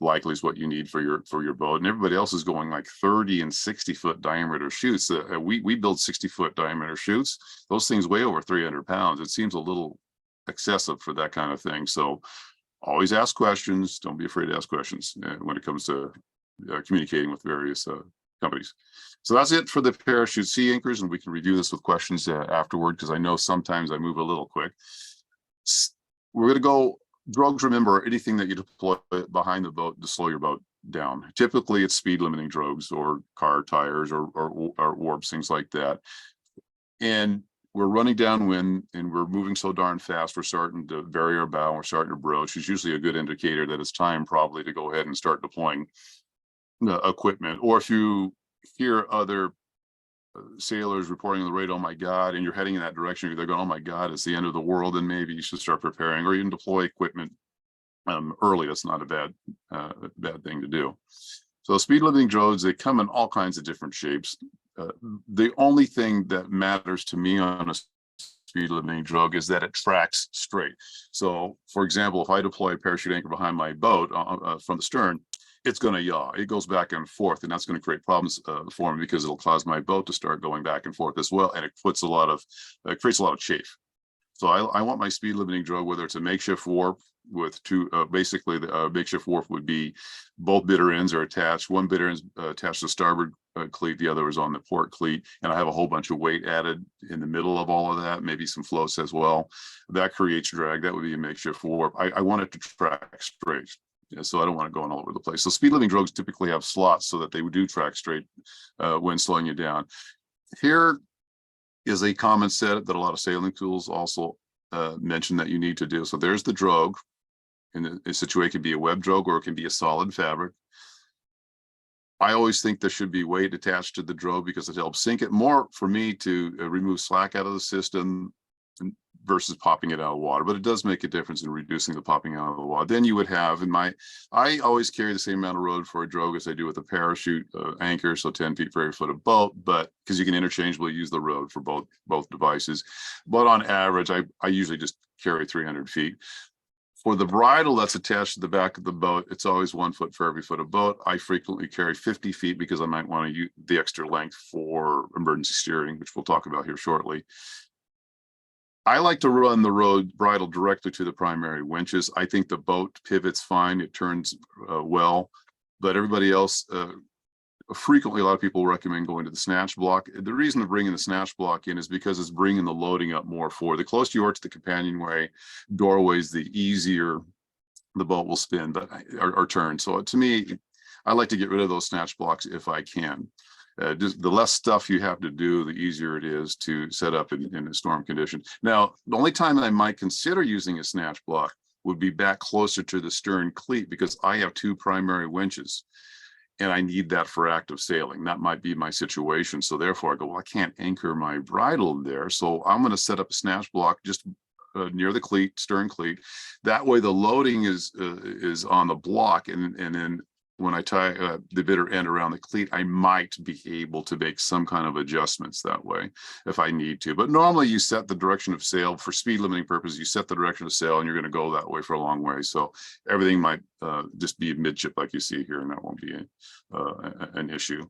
likely is what you need for your boat, and everybody else is going like 30 and 60-foot diameter chutes. We build 60-foot diameter chutes. Those things weigh over 300 pounds. It seems a little excessive for that kind of thing. So always ask questions. Don't be afraid to ask questions when it comes to communicating with various companies. So that's it for the parachute sea anchors, and we can review this with questions afterward, because I know sometimes I move a little quick. We're going to go drogues. Remember, anything that you deploy behind the boat to slow your boat down. Typically it's speed limiting drogues or car tires or warps, things like that. And we're running downwind and we're moving so darn fast, we're starting to vary our bow, we're starting to broach. It's usually a good indicator that it's time probably to go ahead and start deploying equipment. Or if you hear other sailors reporting on the radio, oh my God, and you're heading in that direction, they're going, oh my God, it's the end of the world, and maybe you should start preparing, or even deploy equipment early. That's not a bad thing to do. So speed limiting drogues, they come in all kinds of different shapes. The only thing that matters to me on a speed limiting drogue is that it tracks straight. So for example, if I deploy a parachute anchor behind my boat from the stern, it's going to yaw. It goes back and forth, and that's going to create problems for me, because it'll cause my boat to start going back and forth as well, and it creates a lot of chafe. So I want my speed limiting drogue, whether it's a makeshift warp with two, basically the makeshift warp would be both bitter ends are attached. One bitter end attached to the starboard cleat, the other is on the port cleat, and I have a whole bunch of weight added in the middle of all of that, maybe some floats as well. That creates drag. That would be a makeshift warp. I want it to track straight. So I don't want it going all over the place. So speed limiting drogues typically have slots so that they do track straight when slowing you down. Here is a common set that a lot of sailing tools also mention that you need to do. So there's the drogue, and the situation can be a web drogue or it can be a solid fabric. I always think there should be weight attached to the drogue because it helps sink it more for me to remove slack out of the system versus popping it out of the water, but it does make a difference in reducing the popping out of the water. Then you would have I always carry the same amount of load for a drogue as I do with a parachute anchor, so 10 feet for every foot of boat, but because you can interchangeably use the road for both devices. But on average, I usually just carry 300 feet. For the bridle that's attached to the back of the boat, it's always 1 foot for every foot of boat. I frequently carry 50 feet because I might want to use the extra length for emergency steering, which we'll talk about here shortly. I like to run the bridle directly to the primary winches. I think the boat pivots fine. It turns well, but everybody else, frequently, a lot of people recommend going to the snatch block. The reason of bringing the snatch block in is because it's bringing the loading up more forward. The closer you are to the companionway doorways, the easier the boat will spin, but or turn. So to me, I like to get rid of those snatch blocks if I can. Just the less stuff you have to do, the easier it is to set up in a storm condition. Now, the only time I might consider using a snatch block would be back closer to the stern cleat, because I have two primary winches and I need that for active sailing. That might be my situation. So therefore I go, well, I can't anchor my bridle there. So I'm going to set up a snatch block just near the cleat, stern cleat. That way the loading is on the block, and then when I tie the bitter end around the cleat, I might be able to make some kind of adjustments that way if I need to. But normally you set the direction of sail for speed limiting purposes. You set the direction of sail and you're going to go that way for a long way. So everything might just be midship like you see here, and that won't be an issue.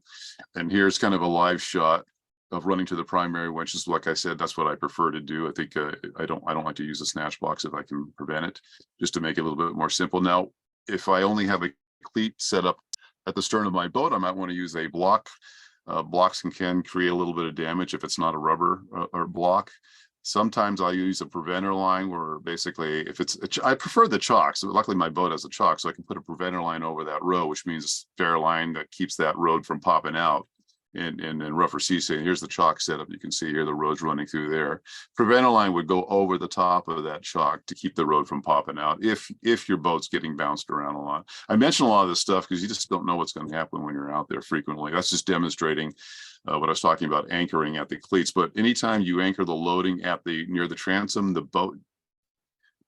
And here's kind of a live shot of running to the primary winches. Like I said, that's what I prefer to do. I think I don't like to use the snatch blocks if I can prevent it, just to make it a little bit more simple. Now, if I only have a cleat set up at the stern of my boat, I might want to use a block. Blocks can create a little bit of damage if it's not a rubber or block. Sometimes I use a preventer line, where basically if it's I prefer the chock. So luckily my boat has a chock, so I can put a preventer line over that row, which means a spare line that keeps that road from popping out. And rougher sea sailing, here's the chock setup. You can see here the road's running through there. Preventer line would go over the top of that chock to keep the road from popping out if your boat's getting bounced around a lot. I mention a lot of this stuff because you just don't know what's going to happen when you're out there frequently. That's just demonstrating what I was talking about, anchoring at the cleats. But anytime you anchor the loading at near the transom, the boat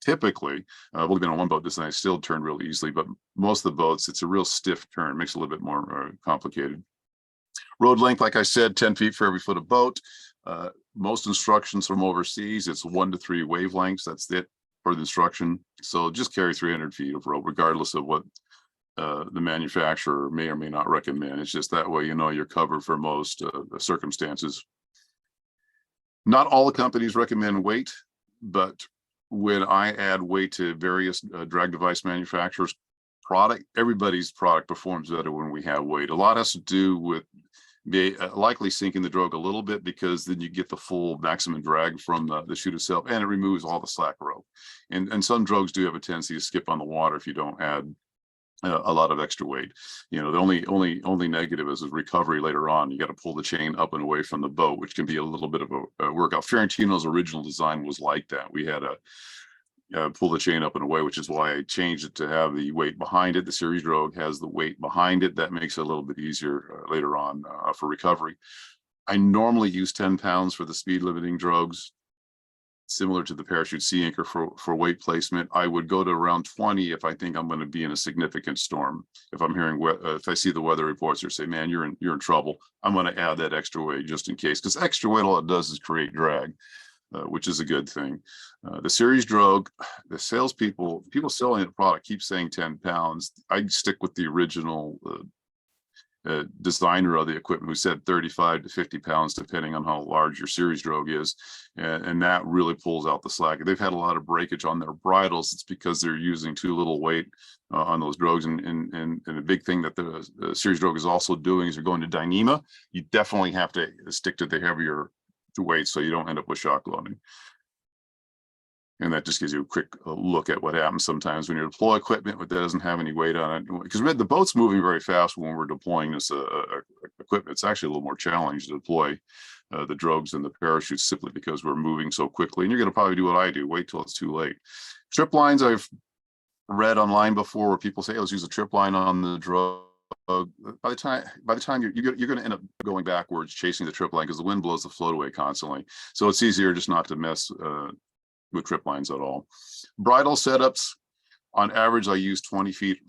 typically, I've only been on one boat this, and I still turn real easily, but most of the boats, it's a real stiff turn, makes it a little bit more complicated. Road length, like I said, 10 feet for every foot of boat. Most instructions from overseas, it's 1 to 3 wavelengths. That's it for the instruction. So just carry 300 feet of rope, regardless of what the manufacturer may or may not recommend. It's just that way, you know, you're covered for most circumstances. Not all the companies recommend weight, but when I add weight to various drag device manufacturers' product, everybody's product performs better when we have weight. A lot has to do with likely sinking the drogue a little bit, because then you get the full maximum drag from the chute itself, and it removes all the slack rope. And some drogues do have a tendency to skip on the water if you don't add a lot of extra weight. You know, the only negative is recovery later on. You got to pull the chain up and away from the boat, which can be a little bit of a workout. Fiorentino's original design was like that. We had a pull the chain up and away, which is why I changed it to have the weight behind it. The series drogue has the weight behind it. That makes it a little bit easier later on for recovery. I normally use 10 pounds for the speed limiting drogues, similar to the parachute sea anchor for weight placement. I would go to around 20 if I think I'm going to be in a significant storm. If I'm hearing, if I see the weather reports or say, man, you're in trouble, I'm going to add that extra weight just in case, because extra weight, all it does is create drag. Which is a good thing. The series drogue, the salespeople, people selling the product keep saying 10 pounds. I stick with the original designer of the equipment, who said 35 to 50 pounds, depending on how large your series drogue is. And that really pulls out the slack. They've had a lot of breakage on their bridles. It's because they're using too little weight on those drogues. And a big thing that the series drogue is also doing is you're going to Dyneema. You definitely have to stick to the heavier weight so you don't end up with shock loading. And that just gives you a quick look at what happens sometimes when you deploy equipment that doesn't have any weight on it. Because the boat's moving very fast when we're deploying this equipment. It's actually a little more challenging to deploy the drogues and the parachutes, simply because we're moving so quickly. And you're going to probably do what I do, wait till it's too late. Trip lines, I've read online before where people say, hey, let's use a trip line on the drogue. By the time you're going to end up going backwards, chasing the trip line, because the wind blows the float away constantly. So it's easier just not to mess with trip lines at all. Bridle setups, on average, I use 20 feet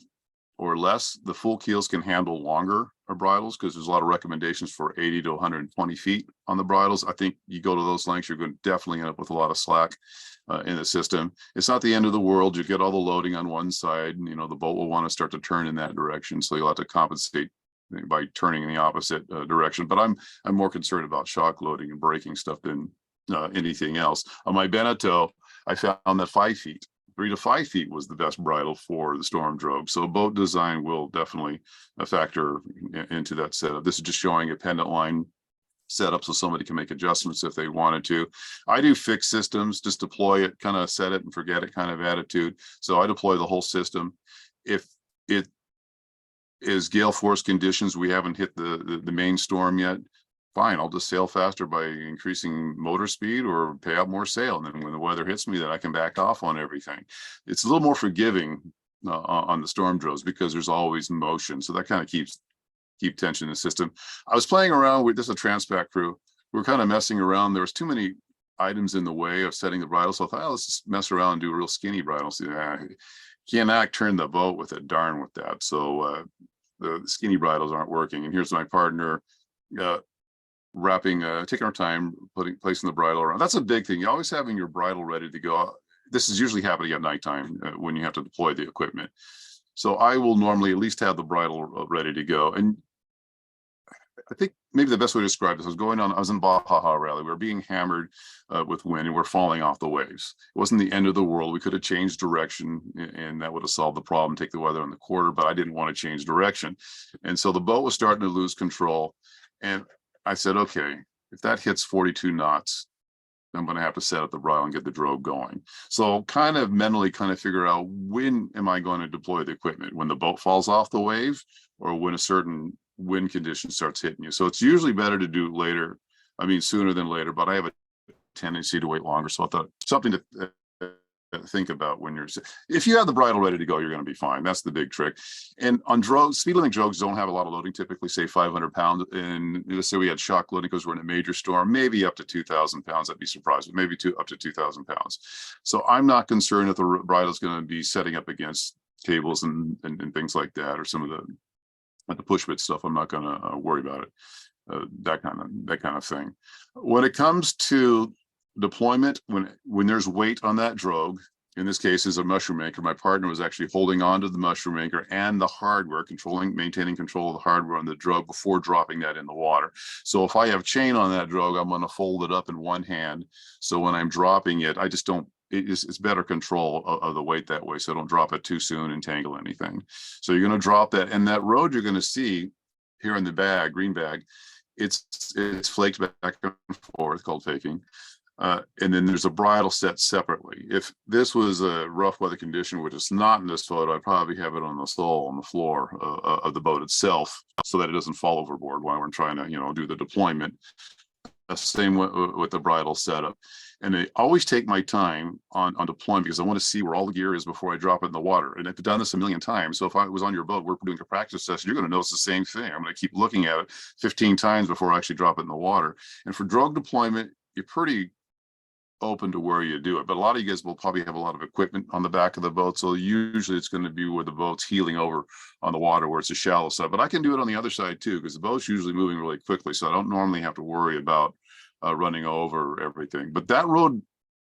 or less. The full keels can handle longer bridles, because there's a lot of recommendations for 80 to 120 feet on the bridles. I think you go to those lengths, you're going to definitely end up with a lot of slack in the system. It's not the end of the world. You get all the loading on one side, and the boat will want to start to turn in that direction, so you'll have to compensate by turning in the opposite direction. But I'm more concerned about shock loading and braking stuff than anything else. On my Beneteau, I found that 5 feet, 3 to 5 feet was the best bridle for the storm drogue. So boat design will definitely factor into that setup. This is just showing a pendant line set up so somebody can make adjustments if they wanted to. I do fixed systems, just deploy it, kind of set it and forget it kind of attitude. So I deploy the whole system. If it is gale force conditions, we haven't hit the main storm yet, fine, I'll just sail faster by increasing motor speed or pay out more sail. And then when the weather hits me, then I can back off on everything. It's a little more forgiving on the storm drills because there's always motion. So that kind of keep tension in the system. I was playing around with this, a Transpac crew. We were kind of messing around. There was too many items in the way of setting the bridle. So I thought, oh, let's just mess around and do a real skinny bridle. So, cannot turn the boat with it, darn with that. So the skinny bridles aren't working. And here's my partner wrapping, taking our time, placing the bridle around. That's a big thing. You always having your bridle ready to go. This is usually happening at nighttime when you have to deploy the equipment. So I will normally at least have the bridle ready to go. And I think maybe the best way to describe this, I was in Baja Rally. We were being hammered with wind and we're falling off the waves. It wasn't the end of the world. We could have changed direction and that would have solved the problem, take the weather on the quarter, but I didn't want to change direction. And so the boat was starting to lose control. And I said, okay, if that hits 42 knots, I'm going to have to set up the bridle and get the drogue going. So kind of mentally kind of figure out, when am I going to deploy the equipment? When the boat falls off the wave or when a certain wind condition starts hitting you? So it's usually better to do later. I mean, sooner than later, but I have a tendency to wait longer. So I thought something to think about when if you have the bridle ready to go, you're going to be fine. That's the big trick. And on drogues, speed limit drogues don't have a lot of loading, typically say 500 pounds. And let's say we had shock loading because we're in a major storm, maybe up to 2,000 pounds. I'd be surprised, but maybe up to 2,000 pounds. So I'm not concerned if the bridle is going to be setting up against cables and things like that, or some of the push bit stuff. I'm not going to worry about it. That kind of thing. When it comes to deployment, when there's weight on that drogue, in this case is a mushroom anchor, my partner was actually holding on to the mushroom anchor and the hardware, maintaining control of the hardware on the drogue before dropping that in the water. So if I have chain on that drogue, I'm going to fold it up in one hand. So when I'm dropping it, I just don't, it's better control of the weight that way. So don't drop it too soon and tangle anything. So you're going to drop that, and that road you're going to see here in the bag, green bag, it's flaked back and forth, called faking. And then there's a bridle set separately. If this was a rough weather condition, which is not in this photo, I'd probably have it on the sole, on the floor of the boat itself, so that it doesn't fall overboard while we're trying to, do the deployment. Same with the bridle setup. And I always take my time on deployment because I want to see where all the gear is before I drop it in the water. And I've done this a million times. So if I was on your boat, we're doing a practice session, you're going to notice the same thing. I'm going to keep looking at it 15 times before I actually drop it in the water. And for drogue deployment, you're pretty open to where you do it, but a lot of you guys will probably have a lot of equipment on the back of the boat, so usually it's going to be where the boat's heeling over on the water, where it's a shallow side. But I can do it on the other side too, because the boat's usually moving really quickly, so I don't normally have to worry about running over everything. But that road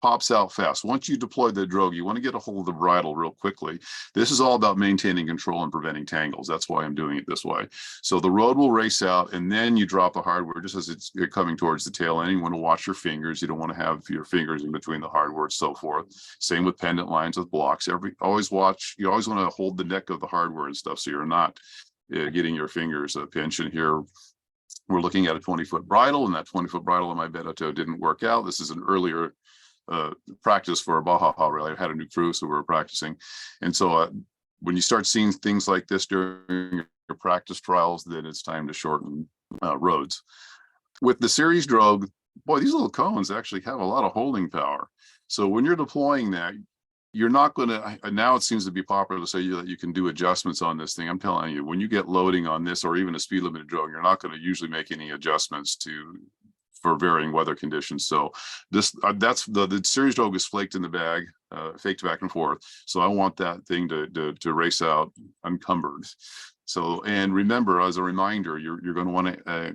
pops out fast. Once you deploy the drogue, you want to get a hold of the bridle real quickly. This is all about maintaining control and preventing tangles. That's why I'm doing it this way. So the road will race out, and then you drop the hardware just as it's coming towards the tail end. You want to watch your fingers. You don't want to have your fingers in between the hardware and so forth. Same with pendant lines with blocks. Always watch. You always want to hold the neck of the hardware and stuff, so you're not getting your fingers pinched. And here we're looking at a 20-foot bridle, and that 20-foot bridle on my Beneteau didn't work out. This is an earlier practice for a Baja Rally. I had a new crew, so we were practicing. And so when you start seeing things like this during your practice trials, then it's time to shorten roads. With the series drogue, boy, these little cones actually have a lot of holding power. So when you're deploying that, you're not going to, now it seems to be popular to say that you can do adjustments on this thing. I'm telling you, when you get loading on this or even a speed limited drogue, you're not going to usually make any adjustments for varying weather conditions. So that's the series drogue is flaked in the bag, faked back and forth. So I want that thing to race out unencumbered. So, and remember, as a reminder, you're going to want to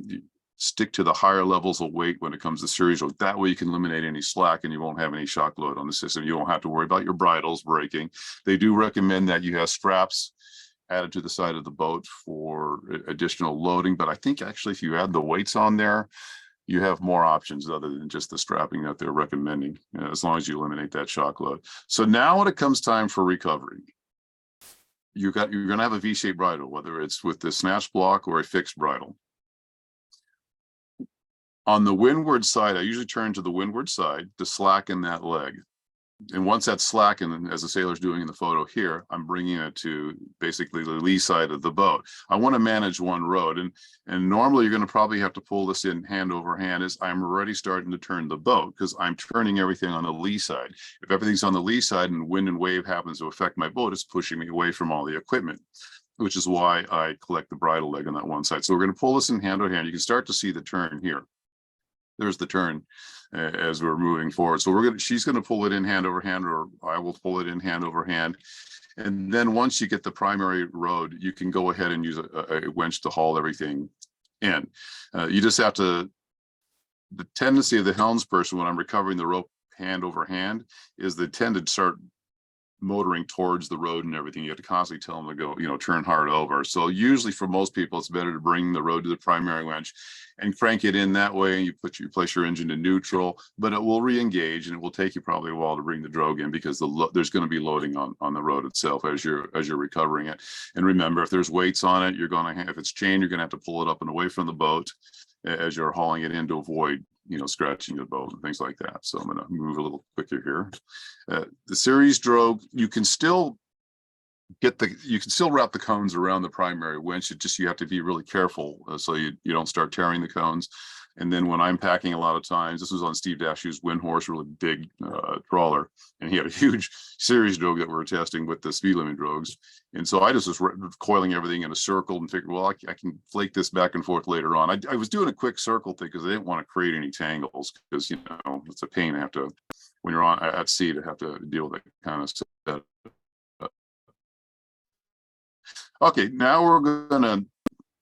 stick to the higher levels of weight when it comes to series drogue. That way you can eliminate any slack and you won't have any shock load on the system. You won't have to worry about your bridles breaking. They do recommend that you have straps added to the side of the boat for additional loading. But I think actually if you add the weights on there, you have more options other than just the strapping that they're recommending, as long as you eliminate that shock load. So now when it comes time for recovery, you're going to have a V-shaped bridle, whether it's with the snatch block or a fixed bridle. On the windward side, I usually turn to the windward side to slacken that leg. And once that's slackened, as the sailor's doing in the photo here, I'm bringing it to basically the lee side of the boat. I want to manage one rode, and normally you're going to probably have to pull this in hand over hand as I'm already starting to turn the boat because I'm turning everything on the lee side. If everything's on the lee side and wind and wave happens to affect my boat, it's pushing me away from all the equipment, which is why I collect the bridle leg on that one side. So we're going to pull this in hand over hand. You can start to see the turn here. There's the turn as we're moving forward. So she's going to pull it in hand over hand, or I will pull it in hand over hand. And then once you get the primary rode, you can go ahead and use a winch to haul everything in. You just have to, the tendency of the helmsperson when I'm recovering the rope hand over hand is they tend to start motoring towards the road and everything. You have to constantly tell them to go, turn hard over. So usually for most people, it's better to bring the road to the primary winch and crank it in that way. You place your engine in neutral, but it will re-engage, and it will take you probably a while to bring the drogue in because there's going to be loading on the road itself as you're recovering it. And remember, if there's weights on it, if it's chained, you're going to have to pull it up and away from the boat as you're hauling it in to avoid scratching the boat and things like that. So I'm going to move a little quicker here. The series drogue, you can still wrap the cones around the primary winch. You have to be really careful so you don't start tearing the cones. And then when I'm packing, a lot of times, this was on Steve Dashue's Windhorse, really big trawler, and he had a huge series drogue that we were testing with the speed limit drogues. And so I just was coiling everything in a circle and figured, well, I can flake this back and forth later on. I was doing a quick circle thing because I didn't want to create any tangles because, it's a pain to have to, when you're at sea, to have to deal with that kind of stuff. Okay, now we're going to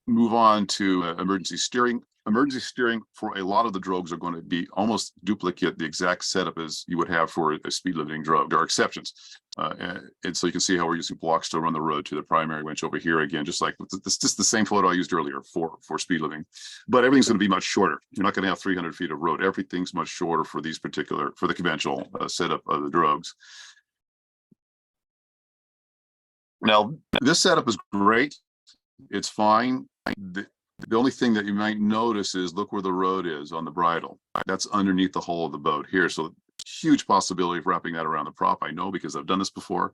move on to emergency steering. Emergency steering for a lot of the drogues are going to be almost duplicate the exact setup as you would have for a speed limiting drogue. There are exceptions. And so you can see how we're using blocks to run the road to the primary winch over here again, just like this, just the same photo I used earlier for speed limiting. But everything's going to be much shorter. You're not going to have 300 feet of road. Everything's much shorter for the conventional setup of the drogues. Now, this setup is great. It's fine. The only thing that you might notice is look where the road is on the bridle. That's underneath the hull of the boat here. So huge possibility of wrapping that around the prop. I know because I've done this before,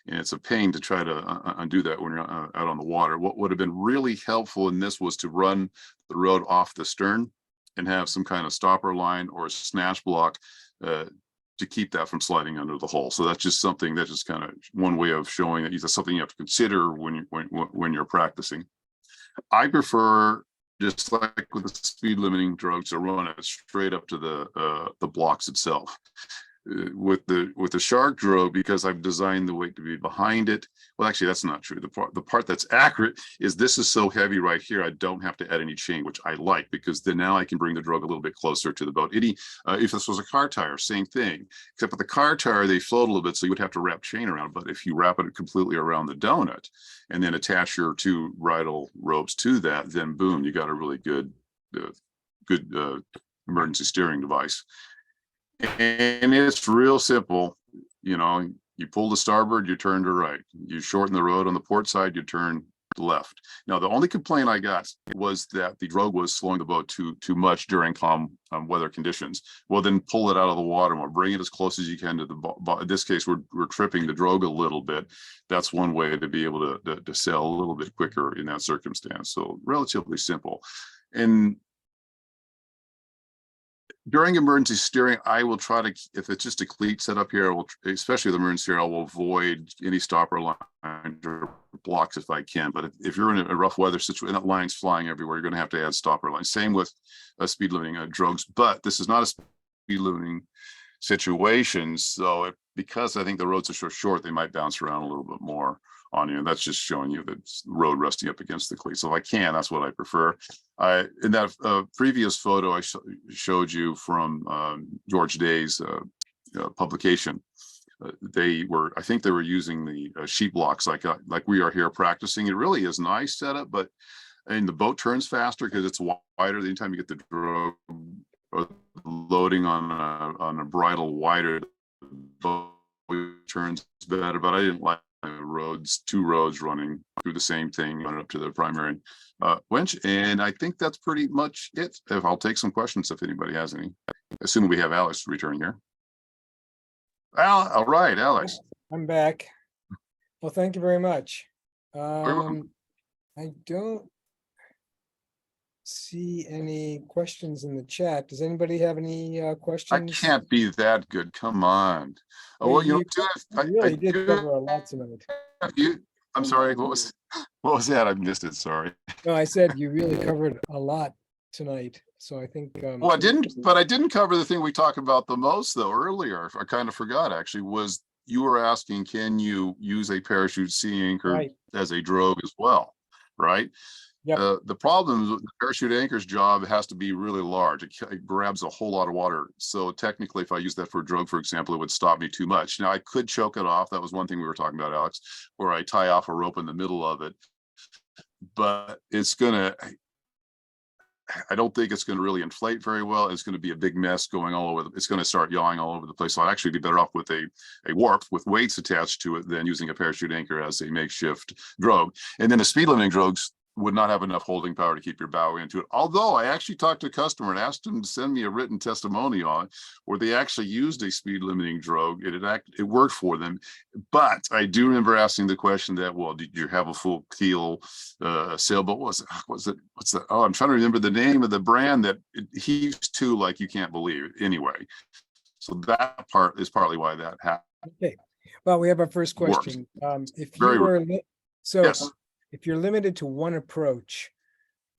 and it's a pain to try to undo that when you're out on the water. What would have been really helpful in this was to run the road off the stern and have some kind of stopper line or a snatch block to keep that from sliding under the hull. So that's just something that's just kind of one way of showing that it's something you have to consider when you're practicing. I prefer, just like with the speed limiting drogues, to run it straight up to the blocks itself. With the shark drogue, because I've designed the weight to be behind it. Well, actually, that's not true. The part that's accurate is this is so heavy right here, I don't have to add any chain, which I like, because then now I can bring the drogue a little bit closer to the boat. If this was a car tire, same thing, except with the car tire, they float a little bit, so you would have to wrap chain around. But if you wrap it completely around the donut and then attach your two bridle ropes to that, then boom, you got a really good emergency steering device. And it's real simple. You pull to starboard, you turn to right. You shorten the road on the port side, you turn to left. Now, the only complaint I got was that the drogue was slowing the boat too much during calm weather conditions. Well, then pull it out of the water more. Bring it as close as you can to the. In this case, we're tripping the drogue a little bit. That's one way to be able to sail a little bit quicker in that circumstance. So relatively simple. And during emergency steering, I will try to, if it's just a cleat setup here, especially the emergency steering, I will avoid any stopper lines or blocks if I can. But if you're in a rough weather situation, that line's flying everywhere, you're going to have to add stopper lines. Same with speed limiting drogues, but this is not a speed limiting situation. So because I think the roads are so short, they might bounce around a little bit more on you. And that's just showing you the road resting up against the cleat. So if I can, that's what I prefer. In that previous photo I showed you from George Day's publication, I think they were using the sheet blocks like we are here practicing. It really is nice setup, but and the boat turns faster because it's wider. Anytime you get the drogue or loading on a bridle wider, the boat turns better. But I didn't like roads, 2 roads running through the same thing, running up to the primary winch. And I think that's pretty much it. If I'll take some questions if anybody has any, assuming we have Alex return here. All right, Alex. I'm back. Well, thank you very much. welcome. I don't see any questions in the chat. Does anybody have any I questions? can't be that good. Come on. Oh, Well, well, you know, you really did do cover a lot tonight. I'm sorry. What was that? I missed it. Sorry. No, I said you really covered a lot tonight, so I think. Well, I didn't cover the thing we talked about the most though earlier. I kind of forgot actually, was you were asking, can you use a parachute sea anchor Right. as a drogue as well? Right. Yep. The problem is the parachute anchor's job has to be really large. It grabs a whole lot of water. So technically, if I use that for a drogue, for example, it would stop me too much. Now I could choke it off. That was one thing we were talking about, Alex, where I tie off a rope in the middle of it. But I don't think it's going to really inflate very well. It's going to be a big mess going all over. It's going to start yawing all over the place. So I'd actually be better off with a warp with weights attached to it than using a parachute anchor as a makeshift drogue. And then the speed limiting drogues would not have enough holding power to keep your bow into it. Although I actually talked to a customer and asked him to send me a written testimony on it, where they actually used a speed limiting drogue. It worked for them. But I do remember asking the question that, well, did you have a full keel sailboat? What's that? Oh, I'm trying to remember the name of the brand that it heaves to like you can't believe. Anyway, so that part is partly why that happened. Okay. Well, we have our first question. If you Very were so. Yes. If you're limited to one approach,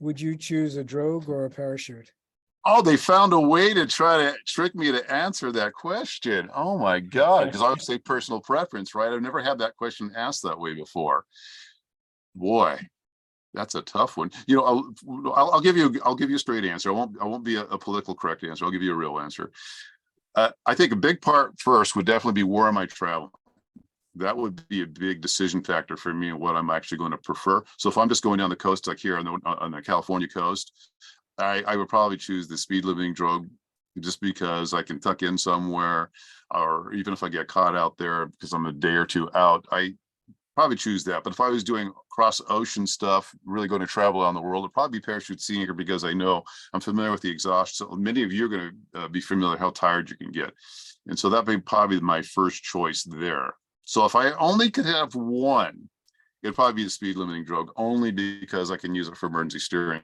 would you choose a drogue or a parachute? Oh, they found a way to try to trick me to answer that question. Oh my God, because I would say personal preference, right? I've never had that question asked that way before. Boy, that's a tough one. You know, I'll give you a straight answer. I won't be a political correct answer. I'll give you a real answer. I think a big part first would definitely be where am I traveling? That would be a big decision factor for me and what I'm actually going to prefer. So if I'm just going down the coast, like here on the California coast, I would probably choose the speed limiting drogue just because I can tuck in somewhere, or even if I get caught out there because I'm a day or two out, I probably choose that. But if I was doing cross ocean stuff, really going to travel around the world, it'd probably be parachute sea anchor because I know I'm familiar with the exhaust. So many of you are going to be familiar how tired you can get. And so that'd be probably my first choice there. So if I only could have one, it'd probably be the speed limiting drogue, only because I can use it for emergency steering.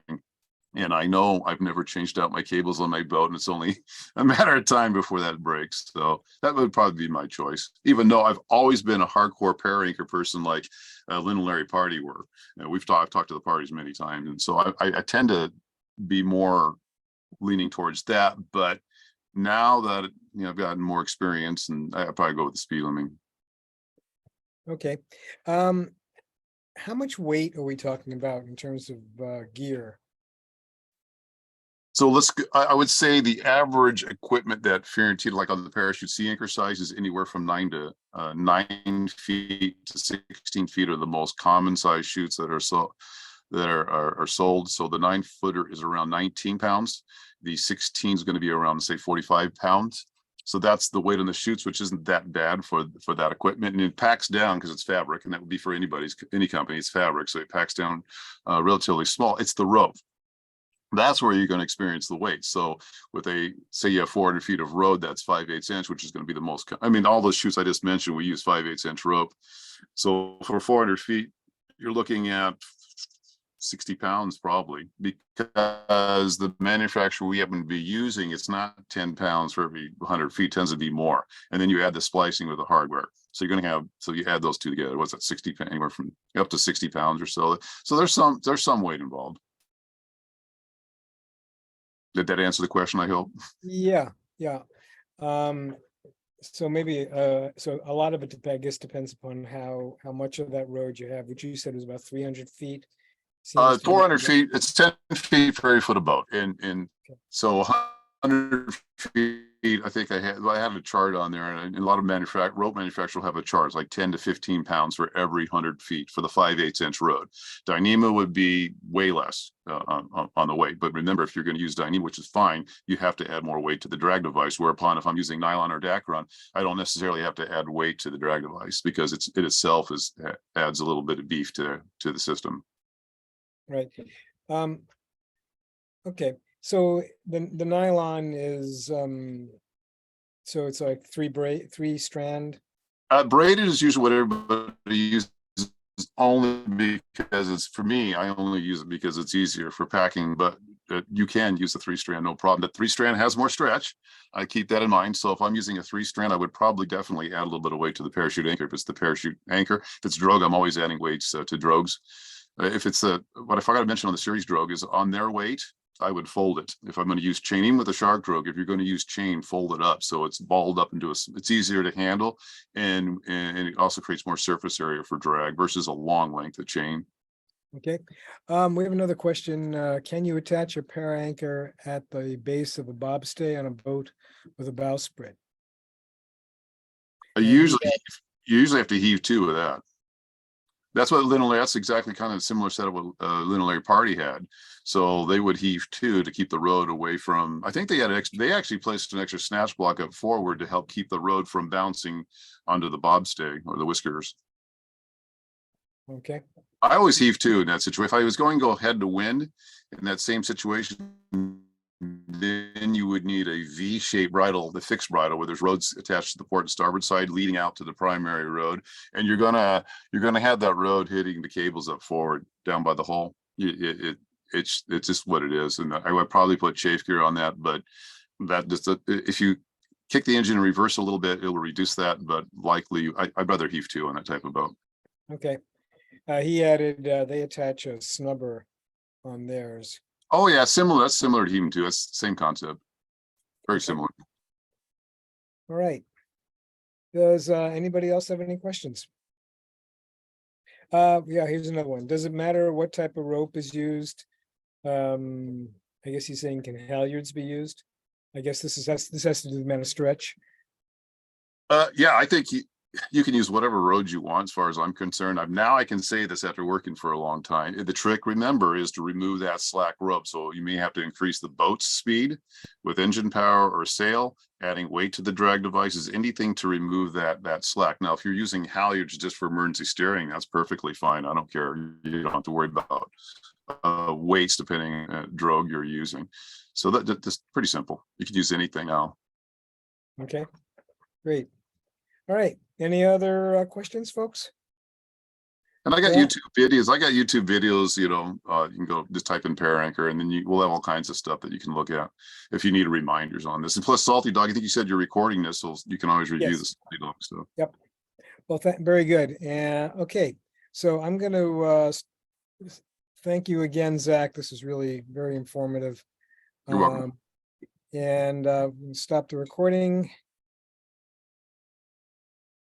And I know I've never changed out my cables on my boat, and it's only a matter of time before that breaks. So that would probably be my choice, even though I've always been a hardcore para anchor person like Lynn and Larry Party were. I've talked to the parties many times. And so I tend to be more leaning towards that. But now that I've gotten more experience, and I'd probably go with the speed limiting. Okay. How much weight are we talking about in terms of gear? So I would say the average equipment that Fiorentina, like on the parachute sea anchor size, is anywhere from 9 feet to 16 feet are the most common size chutes that are sold. So the 9-footer is around 19 pounds. The 16 is going to be around, say, 45 pounds. So that's the weight on the chutes, which isn't that bad for that equipment. And it packs down because it's fabric, and that would be for any company, it's fabric. So it packs down relatively small. It's the rope. That's where you're going to experience the weight. So with say you have 400 feet of road, that's 5/8 inch, which is going to be the most, all those chutes I just mentioned, we use 5/8 inch rope. So for 400 feet, you're looking at 60 pounds probably, because the manufacturer we happen to be using, it's not 10 pounds for every 100 feet, tends to be more. And then you add the splicing with the hardware. So you're going to have, so you add those two together. What's that, 60, anywhere from up to 60 pounds or so. So there's some weight involved. Did that answer the question, I hope? Yeah. So maybe so a lot of it, I guess, depends upon how much of that road you have, which you said was about 300 feet. 400 feet, it's 10 feet for every foot of boat. And so 100 feet I think I had a chart on there, and a lot of rope manufacturers will have a chart, it's like 10 to 15 pounds for every 100 feet for the 5/8 inch road. Dyneema would be way less on the weight. But remember, if you're going to use Dyneema, which is fine, you have to add more weight to the drag device. Whereupon, if I'm using nylon or Dacron, I don't necessarily have to add weight to the drag device because it itself adds a little bit of beef to the system. Right. Okay, so the nylon is, so it's like three strand. Braided is usually what everybody uses, only because it's, for me, I only use it because it's easier for packing, but you can use the 3-strand, no problem. The 3-strand has more stretch. I keep that in mind. So if I'm using a 3-strand, I would probably definitely add a little bit of weight to the parachute anchor. If it's the parachute anchor, if it's drogue, I'm always adding weights to drogues. If it's what I forgot to mention on the series drogue is on their weight, I would fold it. If I'm going to use chain, even with a shark drogue, if you're going to use chain, fold it up so it's balled up into it's easier to handle, and it also creates more surface area for drag versus a long length of chain. Okay, we have another question. Can you attach a para anchor at the base of a bobstay on a boat with a bowsprit? You usually have to heave to with that. That's what that's exactly kind of a similar setup what Lynn and Larry Party had. So they would heave to keep the road away from, I think they actually placed an extra snatch block up forward to help keep the road from bouncing onto the bobstay or the whiskers. Okay. I always heave to in that situation. If I was going to go head to wind in that same situation, then you would need a V-shaped bridle, the fixed bridle, where there's roads attached to the port and starboard side leading out to the primary road, and you're gonna have that road hitting the cables up forward down by the hull. It's just what it is, and I would probably put chafe gear on that, but that just if you kick the engine in reverse a little bit, it will reduce that, but likely I'd rather heave to on that type of boat. Okay. He added, they attach a snubber on theirs. Oh yeah, similar. That's similar to heaving to. It's the same concept. Very similar. All right. Does anybody else have any questions? Yeah, here's another one. Does it matter what type of rope is used? I guess he's saying, can halyards be used? I guess this has to do with the amount of stretch. Yeah, I think you can use whatever roads you want as far as I'm concerned. Now I can say this after working for a long time. The trick, remember, is to remove that slack rope. So you may have to increase the boat's speed with engine power or sail, adding weight to the drag devices, anything to remove that slack. Now, if you're using halyards just for emergency steering, that's perfectly fine. I don't care. You don't have to worry about weights depending on drogue you're using. So that's pretty simple. You could use anything now. Okay, great. All right. Any other questions, folks? And I got YouTube videos. You can go just type in para anchor, and then we'll have all kinds of stuff that you can look at if you need reminders on this. And plus, Salty Dog, I think you said you're recording this, so you can always review the Salty Dog stuff. Yep. Well, very good. And okay, so I'm going to thank you again, Zach. This is really very informative. You're welcome. And stop the recording.